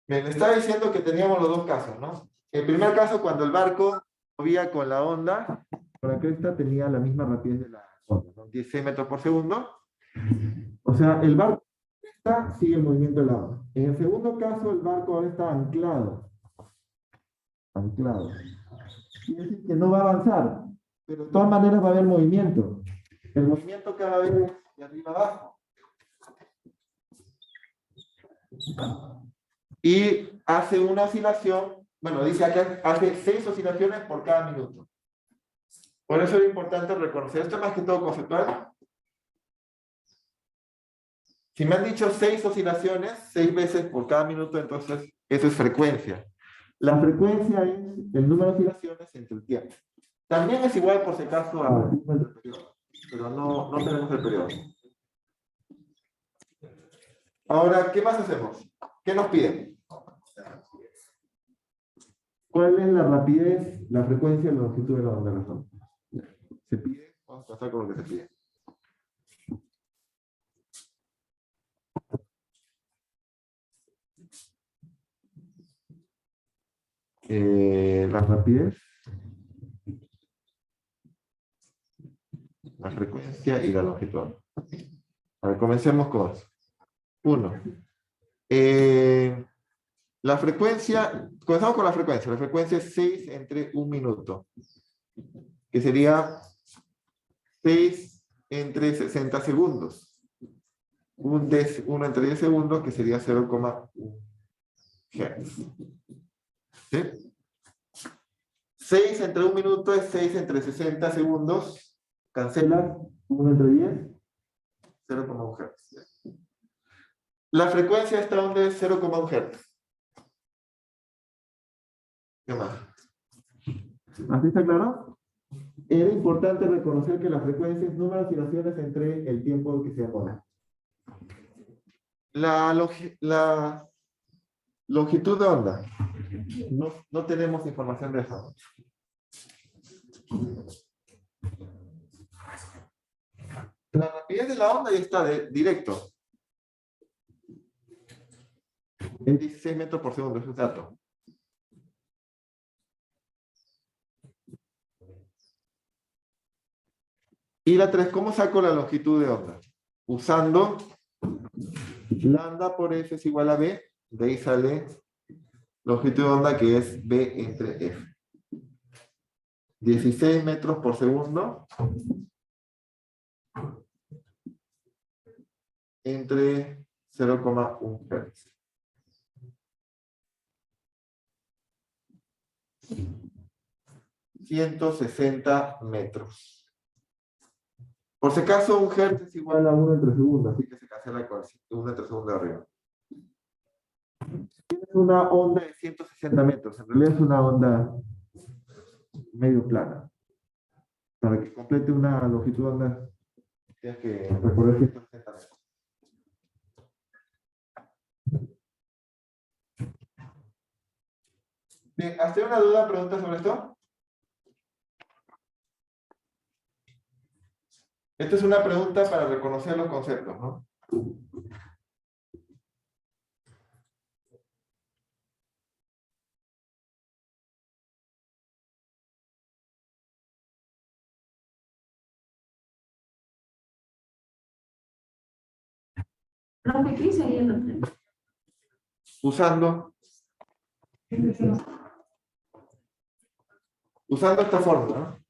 Me estaba diciendo que teníamos los dos casos, ¿no? El primer caso, cuando el barco movía con la onda, con la cresta tenía la misma rapidez de la onda, ¿no? 16 metros por segundo. O sea, el barco sigue el movimiento de la onda. En el segundo caso, el barco ahora está anclado. Anclado. Quiere decir que no va a avanzar, pero de todas maneras va a haber movimiento. El movimiento cada vez es de arriba abajo. Y hace una oscilación, bueno, dice acá, hace 6 oscilaciones por cada minuto. Por eso es importante reconocer, esto es más que todo conceptual. Si me han dicho 6 oscilaciones, 6 veces por cada minuto, entonces eso es frecuencia. La frecuencia es el número de oscilaciones entre el tiempo. También es igual por si acaso al periodo, pero no tenemos el periodo. Ahora, ¿qué más hacemos? ¿Qué nos piden? ¿Cuál es la rapidez, la frecuencia y la longitud de la onda? Se pide, vamos a pasar con lo que se pide. La rapidez, la frecuencia y la longitud. A ver, comencemos con 1. La frecuencia, comenzamos con la frecuencia es 6 entre un minuto, que sería 6 entre 60 segundos. 1 entre 10 segundos, que sería 0,1 Hz. ¿Sí? 6 entre un minuto es 6 entre 60 segundos. Cancela 1 entre 10, 0,1 Hz. La frecuencia está donde es 0,1 Hz. ¿Qué más? ¿Así está claro? Era importante reconocer que la frecuencia es número de oscilaciones entre el tiempo que se demora. La longitud de onda. No tenemos información de eso. La rapidez de la onda ya está directo. En 16 metros por segundo, es un dato. Y la 3, ¿cómo saco la longitud de onda? Usando lambda por F es igual a B, de ahí sale longitud de onda que es B entre F. 16 metros por segundo entre 0,1 Hz. ...160 metros. Por si acaso, 1 Hz es igual a 1 entre segundo, así que se cancela con 1 entre segundo de arriba. Tienes una onda de 160 metros, en realidad es una onda medio plana. Para que complete una longitud de onda, tienes que recorrer 160 metros. Bien, ¿has tenido una duda, pregunta sobre esto? Esta es una pregunta para reconocer los conceptos, ¿no? Profe, ¿qué sería lo que? Usando esta fórmula, ¿no?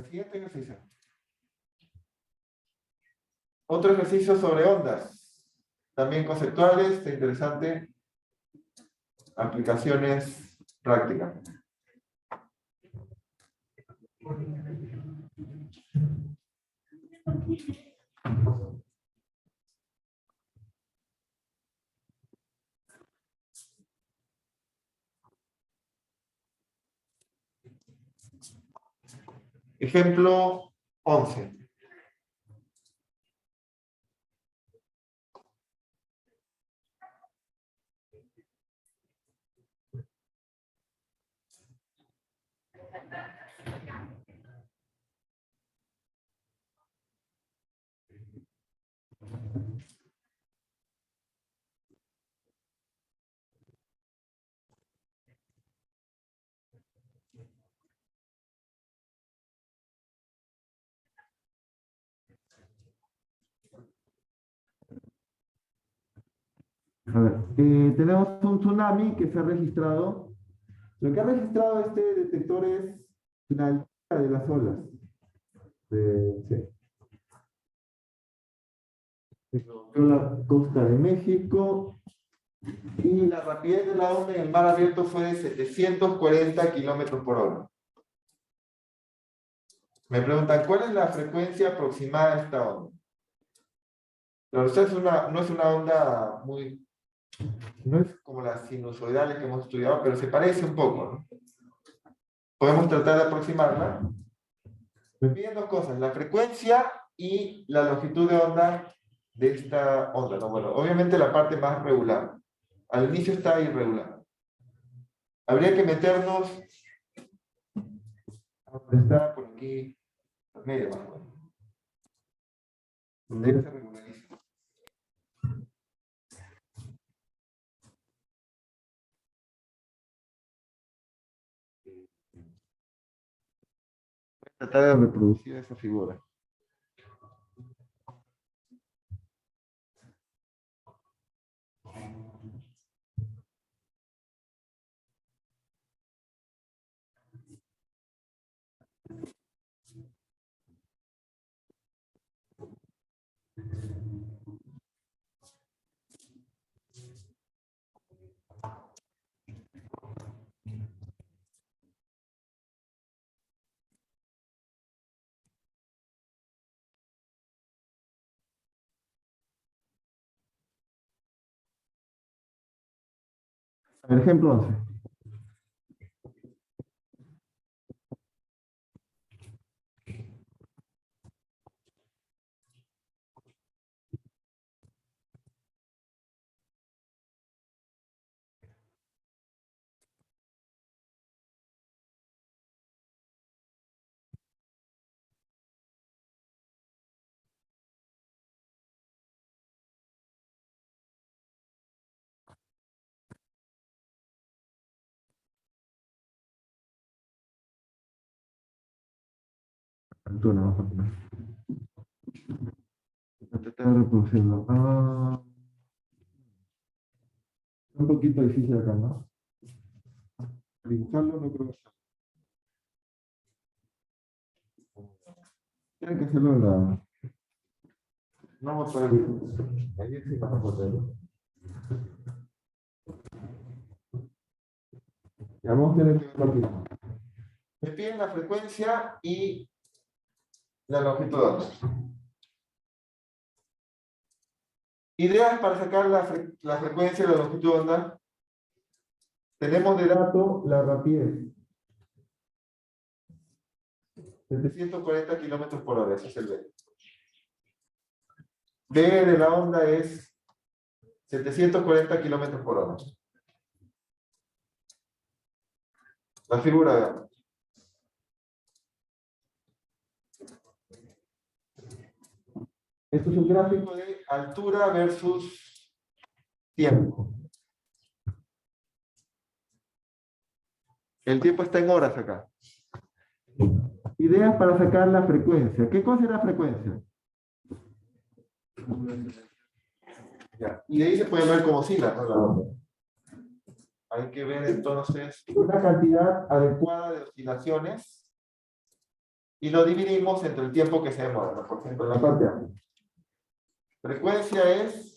Siguiente ejercicio. Otro ejercicio sobre ondas. También conceptuales, interesante. Aplicaciones prácticas. Ejemplo 11. A ver, tenemos un tsunami que se ha registrado. Lo que ha registrado este detector es la altura de las olas. Sí. Se golpeó la costa de México y la rapidez de la onda en el mar abierto fue de 740 kilómetros por hora. Me preguntan, ¿cuál es la frecuencia aproximada de esta onda? Claro, esta no es una onda muy... No es como las sinusoidales que hemos estudiado, pero se parece un poco, ¿no? Podemos tratar de aproximarla. Me piden dos cosas. La frecuencia y la longitud de onda de esta onda, ¿no? Bueno, obviamente la parte más regular. Al inicio está irregular. Habría que meternos a donde está por aquí, medio más o menos. Donde ya se regulariza. Voy a tratar de reproducir esa figura. A ver, ejemplo 11. Altura, vamos a poner. Voy a tratar de reproducirlo. Un poquito difícil acá, ¿no? Dibujarlo no creo que sea. Tienen que hacerlo en la... No vamos a poder... Ahí sí vamos a poderlo. Ya vamos a tener que verlo aquí. Me piden la frecuencia y la longitud de onda. Ideas para sacar la frecuencia y la longitud de onda. Tenemos de dato la rapidez. 740 kilómetros por hora, ese es el B. B de la onda es 740 kilómetros por hora. La figura, veamos. Esto es un gráfico de altura versus tiempo. El tiempo está en horas acá. Ideas para sacar la frecuencia. ¿Qué cosa es la frecuencia? Ya. Y de ahí se puede ver cómo oscila, ¿no? La onda. Hay que ver entonces una cantidad adecuada de oscilaciones y lo dividimos entre el tiempo que se demora, ¿no? Por ejemplo, en la parte A. Frecuencia es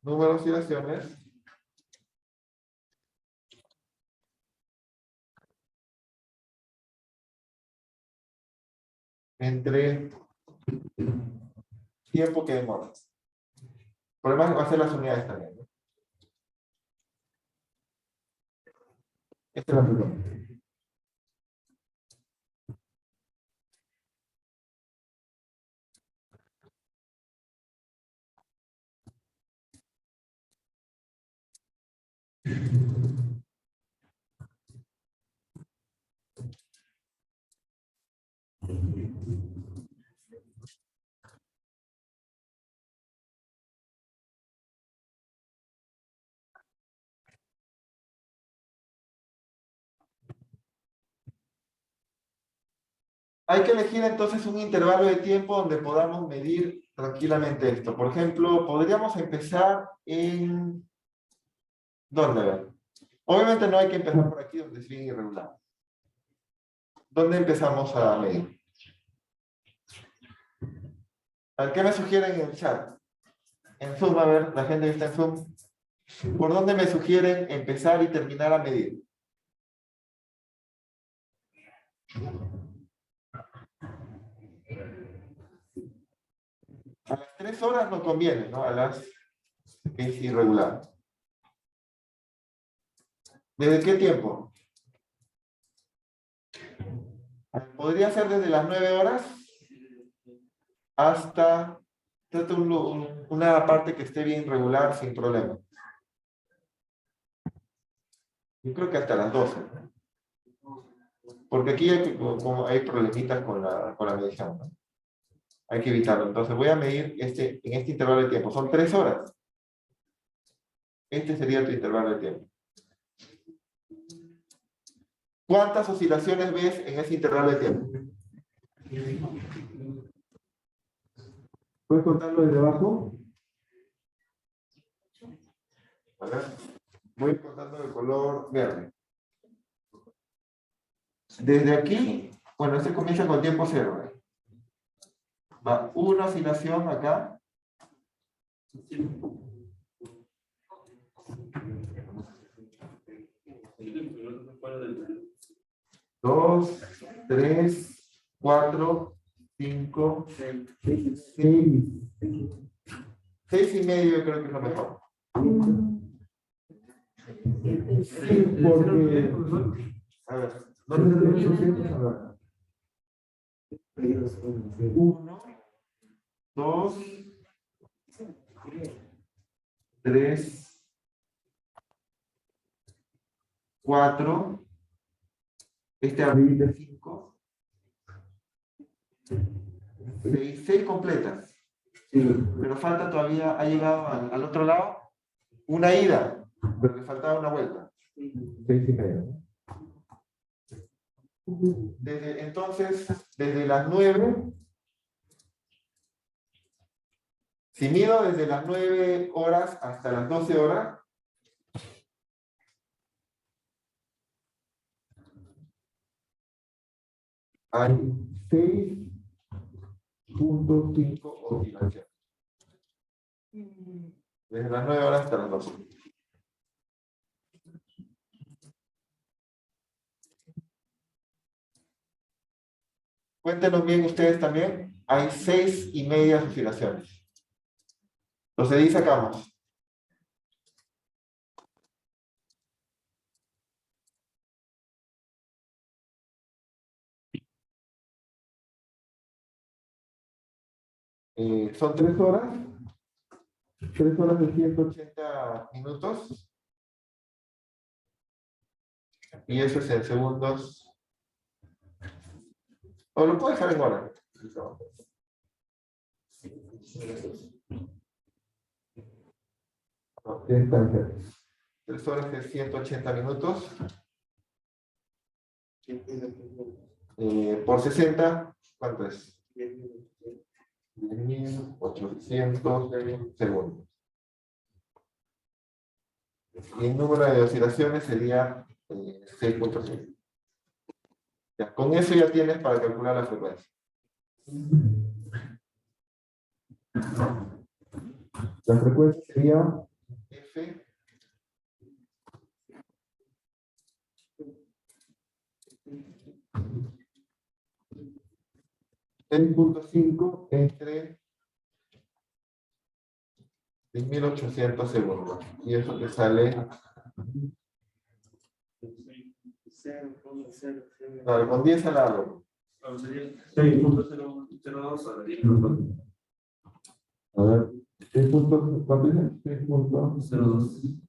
número de oscilaciones entre tiempo que demora. Por demás va a ser las unidades también, ¿no? Esta es la frecuencia. Hay que elegir entonces un intervalo de tiempo donde podamos medir tranquilamente esto. Por ejemplo, podríamos empezar en... ¿Dónde? A ver. Obviamente no hay que empezar por aquí donde es bien irregular. ¿Dónde empezamos a medir? ¿Al qué me sugieren en el chat? En Zoom, a ver, la gente que está en Zoom. ¿Por dónde me sugieren empezar y terminar a medir? A las 3 horas no conviene, ¿no? A las... es irregular. ¿Desde qué tiempo? podría ser desde las 9 horas hasta una parte que esté bien regular sin problema. Yo creo que hasta las 12. Porque aquí como hay problemitas con la medición, ¿no? Hay que evitarlo. Entonces voy a medir en este intervalo de tiempo. Son 3 horas. Este sería tu intervalo de tiempo. ¿Cuántas oscilaciones ves en ese intervalo de tiempo? ¿Puedes contarlo desde abajo? A ver. Voy contando el color verde. Desde aquí, bueno, este comienza con tiempo 0. Va una oscilación acá. 2, 3, 4, 5, 6. 6 y medio yo creo que es lo mejor. Sí, porque... A ver, ¿dónde está el 1, 2, 3, 4, este abril de 5, 6 completas. Pero falta todavía, ha llegado al otro lado una ida, pero le faltaba una vuelta. 6 y medio. Entonces, desde las 9, si mido desde las 9 horas hasta las 12 horas, hay 6.5 oscilaciones. Desde las 9 horas hasta las 12. Cuéntenos bien ustedes también. Hay 6 y media oscilaciones. Entonces ahí sacamos. Son 3 horas. 3 horas de 180 minutos. Y eso es en segundos. O lo puedo dejar en hora. No, 3 horas de 180 minutos. Por 60, ¿cuánto es? 10.800 segundos. Y el número de oscilaciones sería 6.5. Ya, con eso ya tienes para calcular la frecuencia. La frecuencia sería F 6.5 entre 10.800 segundos. Y eso te sale... Claro, con 10 al lado. 6.002. A ver, 6. ¿Cuánto es? 6.02.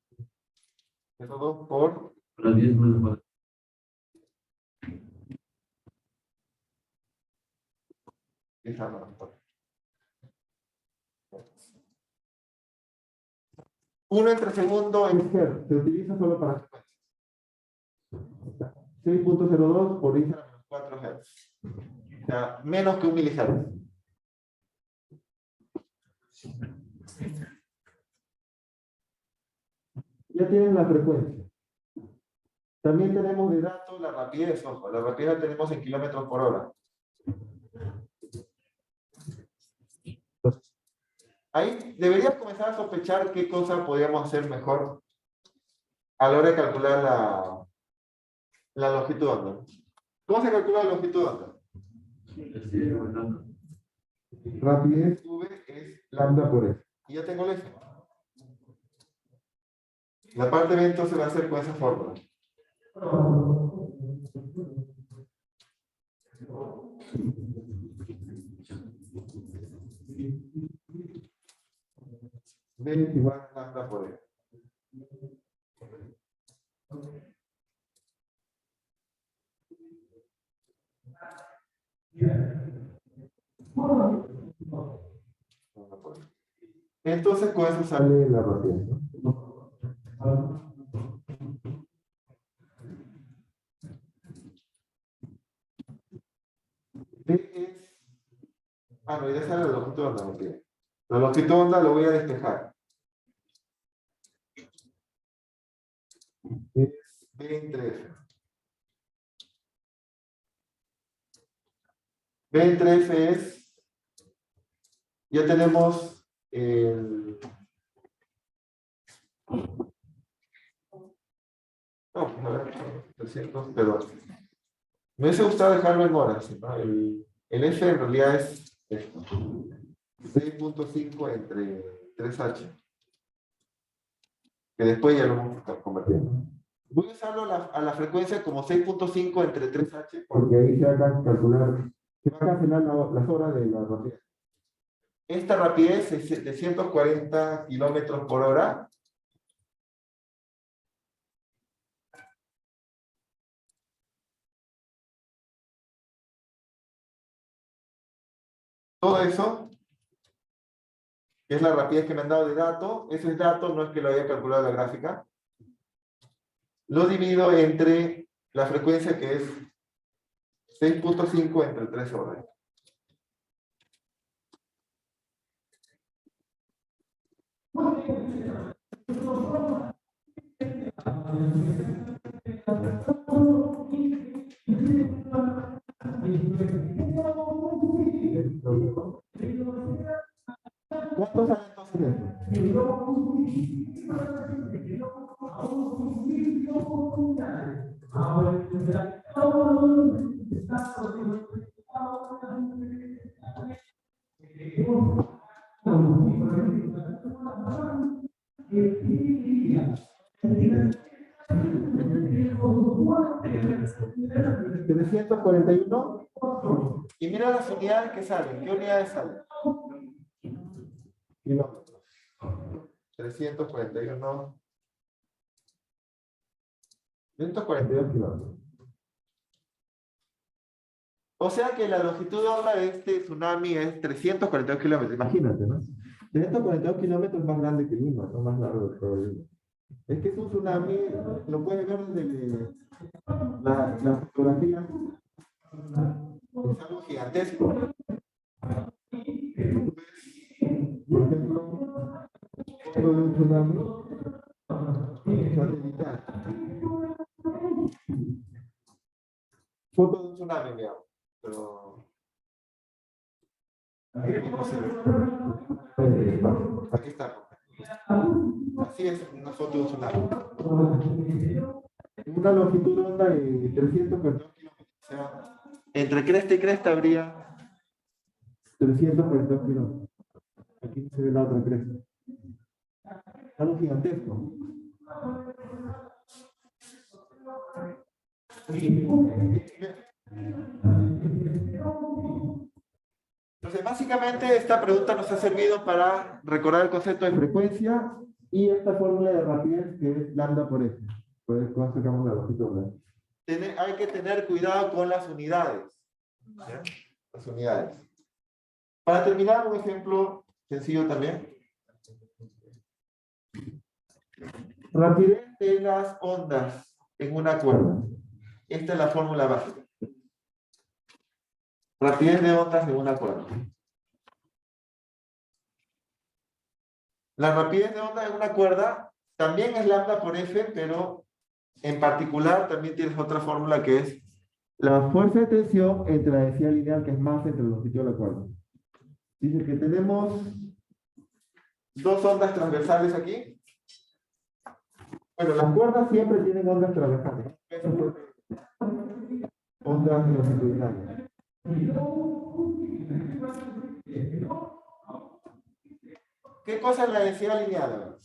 02 por... 10 menos 4. Esa no. 1 entre segundo en Hz se utiliza solo para frecuencias. 6.02 por 10 a la menos 4 Hz. O sea, menos que 1 milihertz. Ya tienen la frecuencia. También tenemos de datos la rapidez. Ojo, la rapidez la tenemos en kilómetros por hora. Entonces, ahí deberías comenzar a sospechar qué cosa podríamos hacer mejor a la hora de calcular la longitud de onda. ¿Cómo se calcula la longitud de onda? Rapidez V es lambda por F. Y ya tengo el F. La parte B entonces va a ser con esa fórmula. B es igual a lambda por F. Entonces con eso sale la rapidez, ¿no? B es... Ah, no, ya sale la longitud de onda, mentira. La longitud de onda lo voy a despejar. Es B entre F. B entre F es... Ya tenemos el... No, pues a ver, 300, pero... Me hubiese gustado dejarlo en horas, ¿no? El F en realidad es esto. 6.5 entre 3H. Que después ya lo vamos a estar convirtiendo. Voy a usarlo a la frecuencia como 6.5 entre 3H, porque ahí se va a calcular, se va a cancelar las horas de la rapidez. Esta rapidez es 740 kilómetros por hora. Todo eso, que es la rapidez que me han dado de dato, ese dato no es que lo haya calculado en la gráfica. Lo divido entre la frecuencia que es 6.5 entre 3 horas. ¿Cuánto sale entonces de esto? ¿341? Y mira las unidades que salen. ¿Qué unidades salen? Kilómetros. 341. 142 kilómetros. O sea que la longitud de onda de este tsunami es 342 kilómetros. Imagínate, ¿no? 342 kilómetros es más grande que Lima, no más largo que todo Lima. Es que es un tsunami, lo puedes ver desde la fotografía. Es algo gigantesco. Por ejemplo, foto de un tsunami satelital. Foto de un tsunami, digamos. Pero... Aquí está. Así es una foto de un tsunami. Una longitud de onda de 342 kilómetros. O sea, entre cresta y cresta habría 342 kilómetros. Aquí se ve la otra cresta. Algo gigantesco. Entonces, básicamente, esta pregunta nos ha servido para recordar el concepto de frecuencia y esta fórmula de rapidez que es lambda por F. Por eso sacamos la longitud. Hay que tener cuidado con las unidades. ¿Ya? Las unidades. Para terminar, un ejemplo sencillo también. Rapidez de las ondas en una cuerda. Esta es la fórmula básica. Rapidez de ondas en una cuerda. La rapidez de onda en una cuerda también es lambda por F, pero en particular también tienes otra fórmula que es la fuerza de tensión entre la densidad lineal, que es más entre la longitud de la cuerda. Dice que tenemos dos ondas transversales aquí. Bueno, las cuerdas siempre tienen ondas transversales. Ondas longitudinales. ¿Qué cosa es la densidad lineal?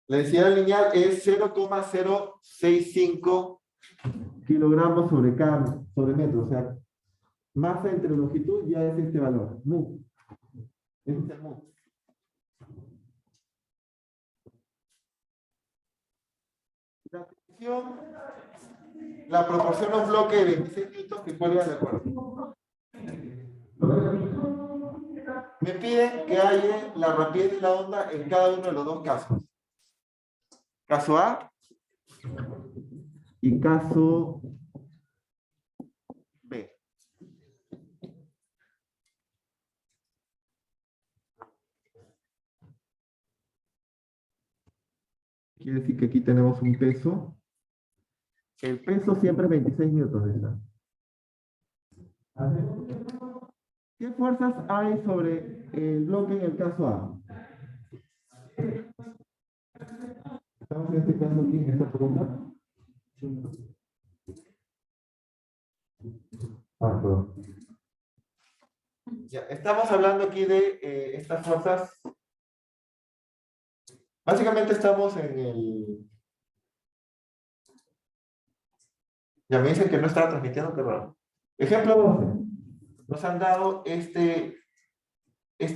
La densidad lineal es 0,065 kilogramos sobre metro. O sea, masa entre longitud ya es este valor, mu. Este es el mu. La tensión la proporciona un bloque de 26 newtons que cuelga de acuerdo. Me piden que halle la rapidez de la onda en cada uno de los dos casos. Caso A y caso B. Quiere decir que aquí tenemos un peso. El peso siempre es 26 newtons, ¿verdad? ¿Qué fuerzas hay sobre el bloque en el caso A? Estamos en este caso aquí, en esta pregunta. Perdón. Ya, estamos hablando aquí de estas fuerzas. Básicamente estamos en el... Ya me dicen que no estaba transmitiendo, qué raro. Ejemplo 12. Nos han dado este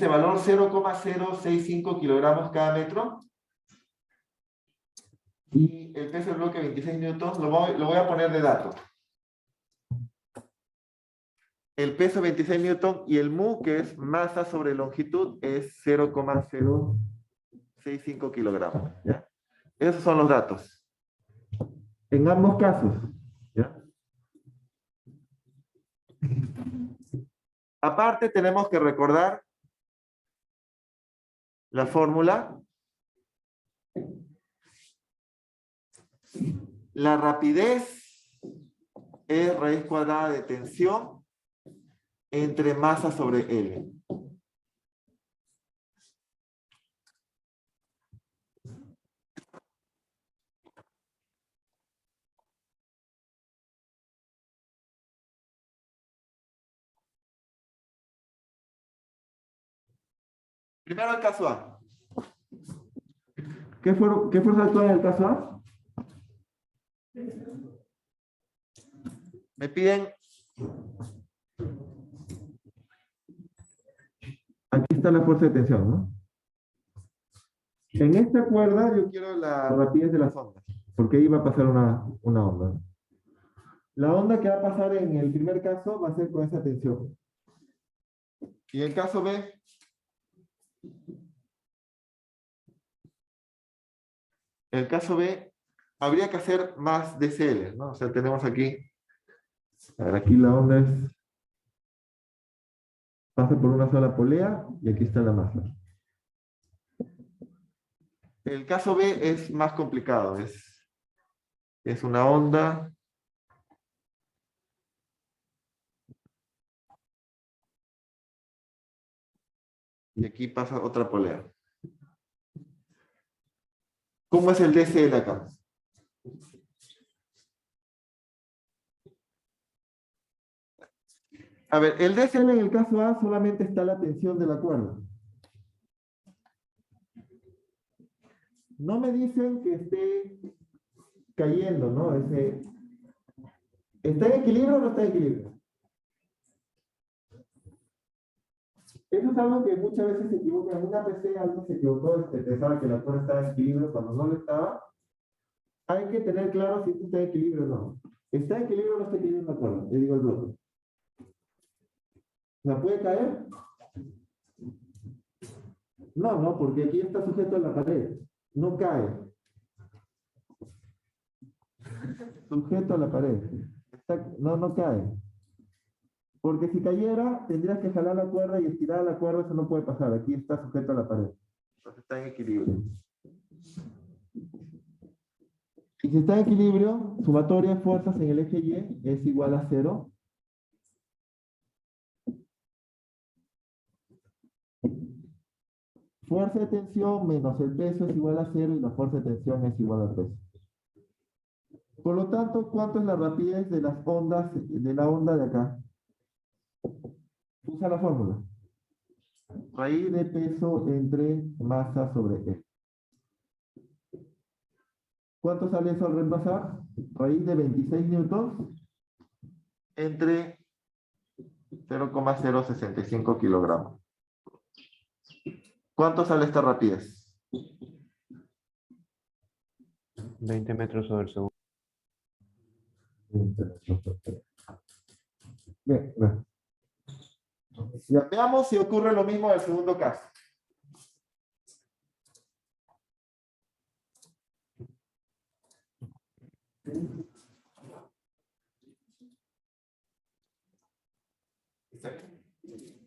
valor 0,065 kilogramos cada metro. Y el peso del bloque 26 newtons, lo voy a poner de dato. El peso 26 newtons y el mu, que es masa sobre longitud, es 0,065 kilogramos. ¿Ya? Esos son los datos. En ambos casos. ¿Ya? Aparte, tenemos que recordar la fórmula. La rapidez es raíz cuadrada de tensión entre masa sobre L. Primero el caso A. ¿Qué fuerza actúa en el caso A? Me piden... Aquí está la fuerza de tensión, ¿no? En esta cuerda yo quiero la rapidez de las ondas, porque ahí va a pasar una onda. La onda que va a pasar en el primer caso va a ser con esa tensión. Y en el caso B... En el caso B, habría que hacer más DCL, ¿no? O sea, tenemos aquí, a ver, aquí la onda pasa por una sola polea y aquí está la masa. El caso B es más complicado, es una onda y aquí pasa otra polea. ¿Cómo es el DCL acá? A ver, el DCL en el caso A solamente está la tensión de la cuerda. No me dicen que esté cayendo, ¿no? ¿Está en equilibrio o no está en equilibrio? Eso es algo que muchas veces se equivoca. En una PC alguien se equivocó, pensaba que la cuerda estaba en equilibrio cuando no lo estaba. Hay que tener claro si esto está en equilibrio o no. ¿Está en equilibrio o no está en equilibrio la cuerda? Le digo el bloque. ¿La puede caer? No, porque aquí está sujeto a la pared. No cae. Sujeto a la pared. No cae. Porque si cayera, tendrías que jalar la cuerda y estirar la cuerda, eso no puede pasar. Aquí está sujeto a la pared. Entonces está en equilibrio. Y si está en equilibrio, sumatoria de fuerzas en el eje Y es igual a 0. Fuerza de tensión menos el peso es igual a 0 y la fuerza de tensión es igual al peso. Por lo tanto, ¿cuánto es la rapidez de las ondas, de la onda de acá? Usa la fórmula. Raíz de peso entre masa sobre E. ¿Cuánto sale eso al reemplazar? Raíz de 26 newtons entre 0,065 kilogramos. ¿Cuánto sale esta rapidez? 20 metros sobre el segundo. Bien, bien. Ya veamos si ocurre lo mismo en el segundo caso.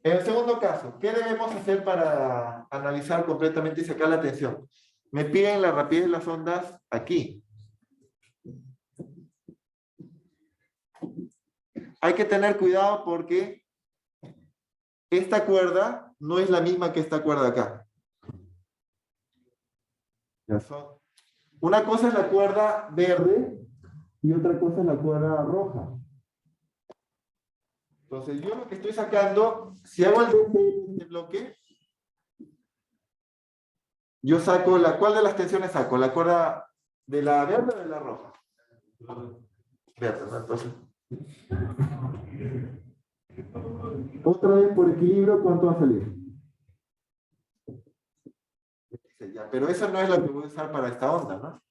En el segundo caso, ¿qué debemos hacer para analizar completamente y sacar la tensión? Me piden la rapidez de las ondas aquí. Hay que tener cuidado porque esta cuerda no es la misma que esta cuerda acá. Una cosa es la cuerda verde y otra cosa es la cuerda roja. Entonces yo lo que estoy sacando, si hago el DC de este bloque, yo saco ¿cuál de las tensiones saco? ¿La cuerda de la verde o de la roja? Verde, ¿no? Entonces, otra vez por equilibrio, ¿cuánto va a salir? Ya, pero eso no es lo que voy a usar para esta onda, ¿no?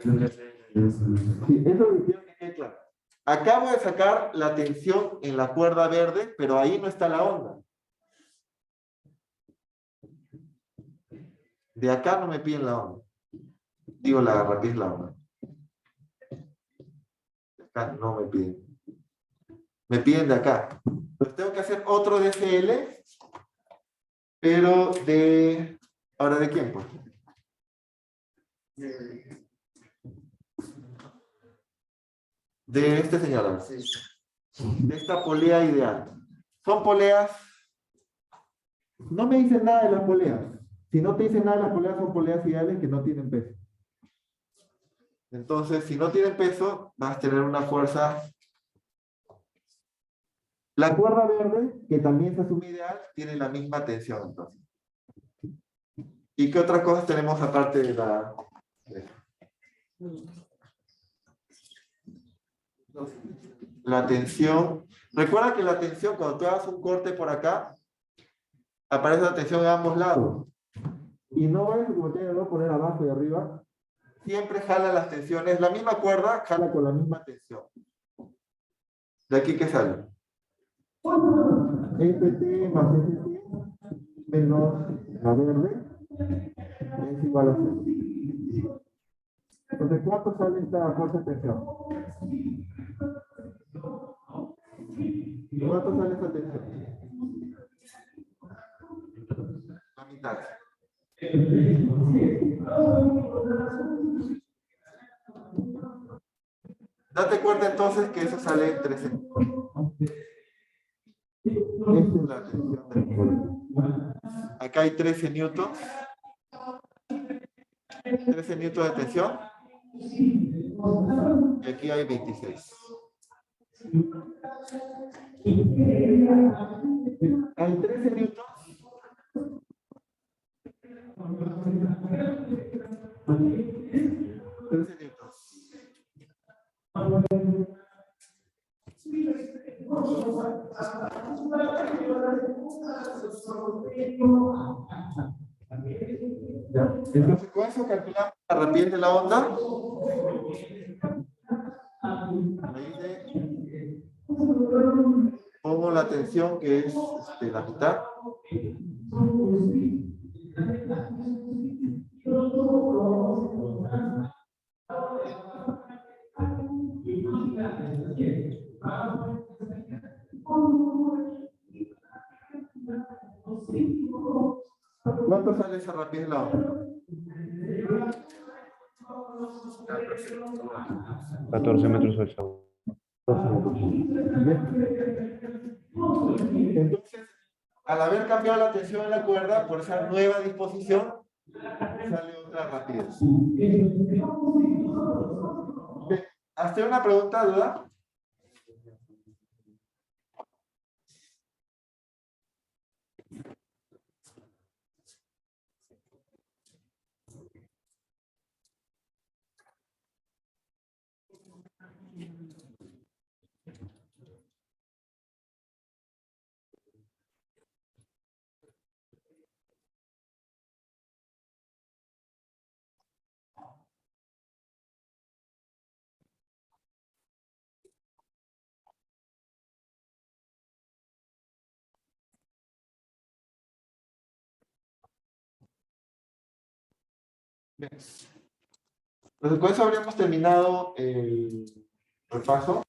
Sí, eso lo quiero que quede claro. Acabo de sacar la tensión en la cuerda verde, pero ahí no está la onda. De acá no me piden la onda. Digo la rapidez de la onda. De acá no me piden. Me piden de acá. Entonces tengo que hacer otro DCL, pero de... ¿Ahora de quién, pues? De este señor. De esta polea ideal. Son poleas... No me dicen nada de las poleas. Si no te dicen nada de las poleas, son poleas ideales que no tienen peso. Entonces, si no tienen peso, vas a tener una fuerza... La cuerda verde, que también se asume ideal, tiene la misma tensión, entonces. ¿Y qué otras cosas tenemos aparte de la... La tensión? Recuerda que la tensión, cuando tú hagas un corte por acá, aparece la tensión en ambos lados. Y no vayas a cometer el error poner abajo y arriba. Siempre jala las tensiones. La misma cuerda jala con la misma tensión. ¿De aquí qué sale? T más ST menos la verde es igual a 0. Entonces, ¿cuánto sale esta fuerza de tensión? ¿Cuánto sale esta tensión? La mitad. Date cuenta entonces que eso sale en 13. Esta es la tensión del cuerpo. Acá hay 13 newtons. 13 newtons de tensión. Y aquí hay 26. Hay 13 newtons. 13 newtons. Ya. Entonces, con eso calculamos la rapidez de la onda. Pongo la tensión que es la mitad. ¿Cuánto sale esa rapidez de la onda? 14 metros sobre el segundo. Entonces, al haber cambiado la tensión en la cuerda, por esa nueva disposición, sale otra rapidez. ¿Hazte una pregunta, duda? Bien. Entonces, con eso habríamos terminado el repaso.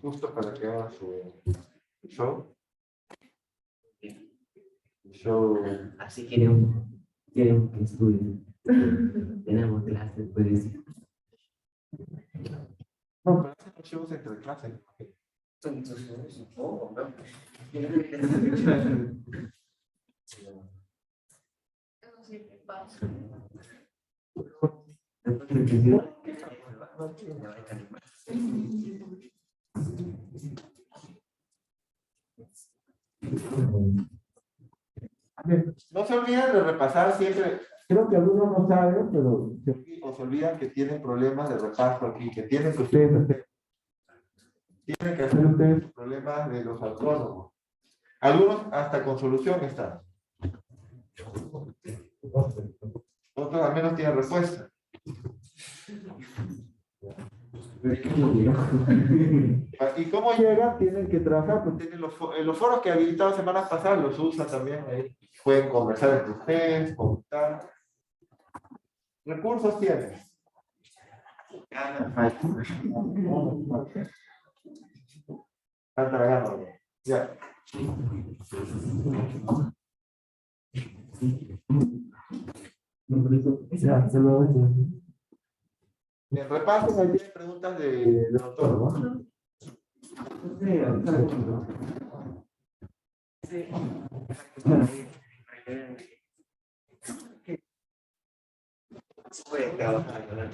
Justo para que haga su show. Así queremos que estudien. Tenemos clases, pues. No, pero hacen los shows entre clases. Eso siempre pasa. No se olviden de repasar siempre. Creo que algunos no saben, pero se olvidan que tienen problemas de repaso aquí, que tienen que ustedes hacer. Tienen que hacer ustedes sus problemas de los autónomos. Algunos hasta con solución están. Otros al menos tienen respuesta. ¿Y cómo llegan? Tienen que trabajar, pues tienen los foros que habilitados semanas pasadas los usan también ahí. Pueden conversar entre ustedes, comentar. Recursos tienen. Falta la gana. Ya. Bien, repasen, ahí tienen preguntas del doctor, ¿no? Puede trabajar,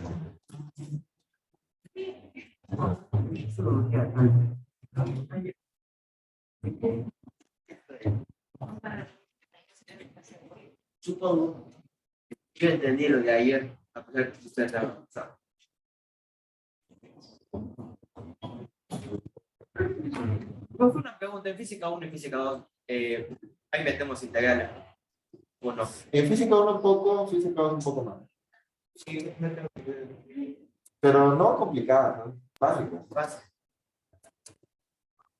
supongo. Yo entendí lo de ayer, a pesar que usted estaba avanzado. No fue una pregunta en física 1 y física 2. Ahí metemos integrales. Bueno, En física 1 un poco, en física 2 un poco más. Pero no complicadas, ¿no? Básicas.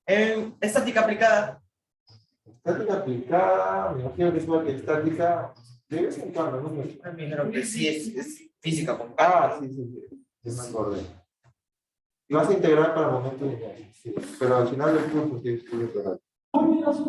en estática aplicada. Estática aplicada, me imagino que es igual que estática, de vez en cuando, ¿no? Me dijeron que sí es física con Sí, me acordé. Y vas a integrar para momentos lineales, sí. Pero al final del curso sí es integral.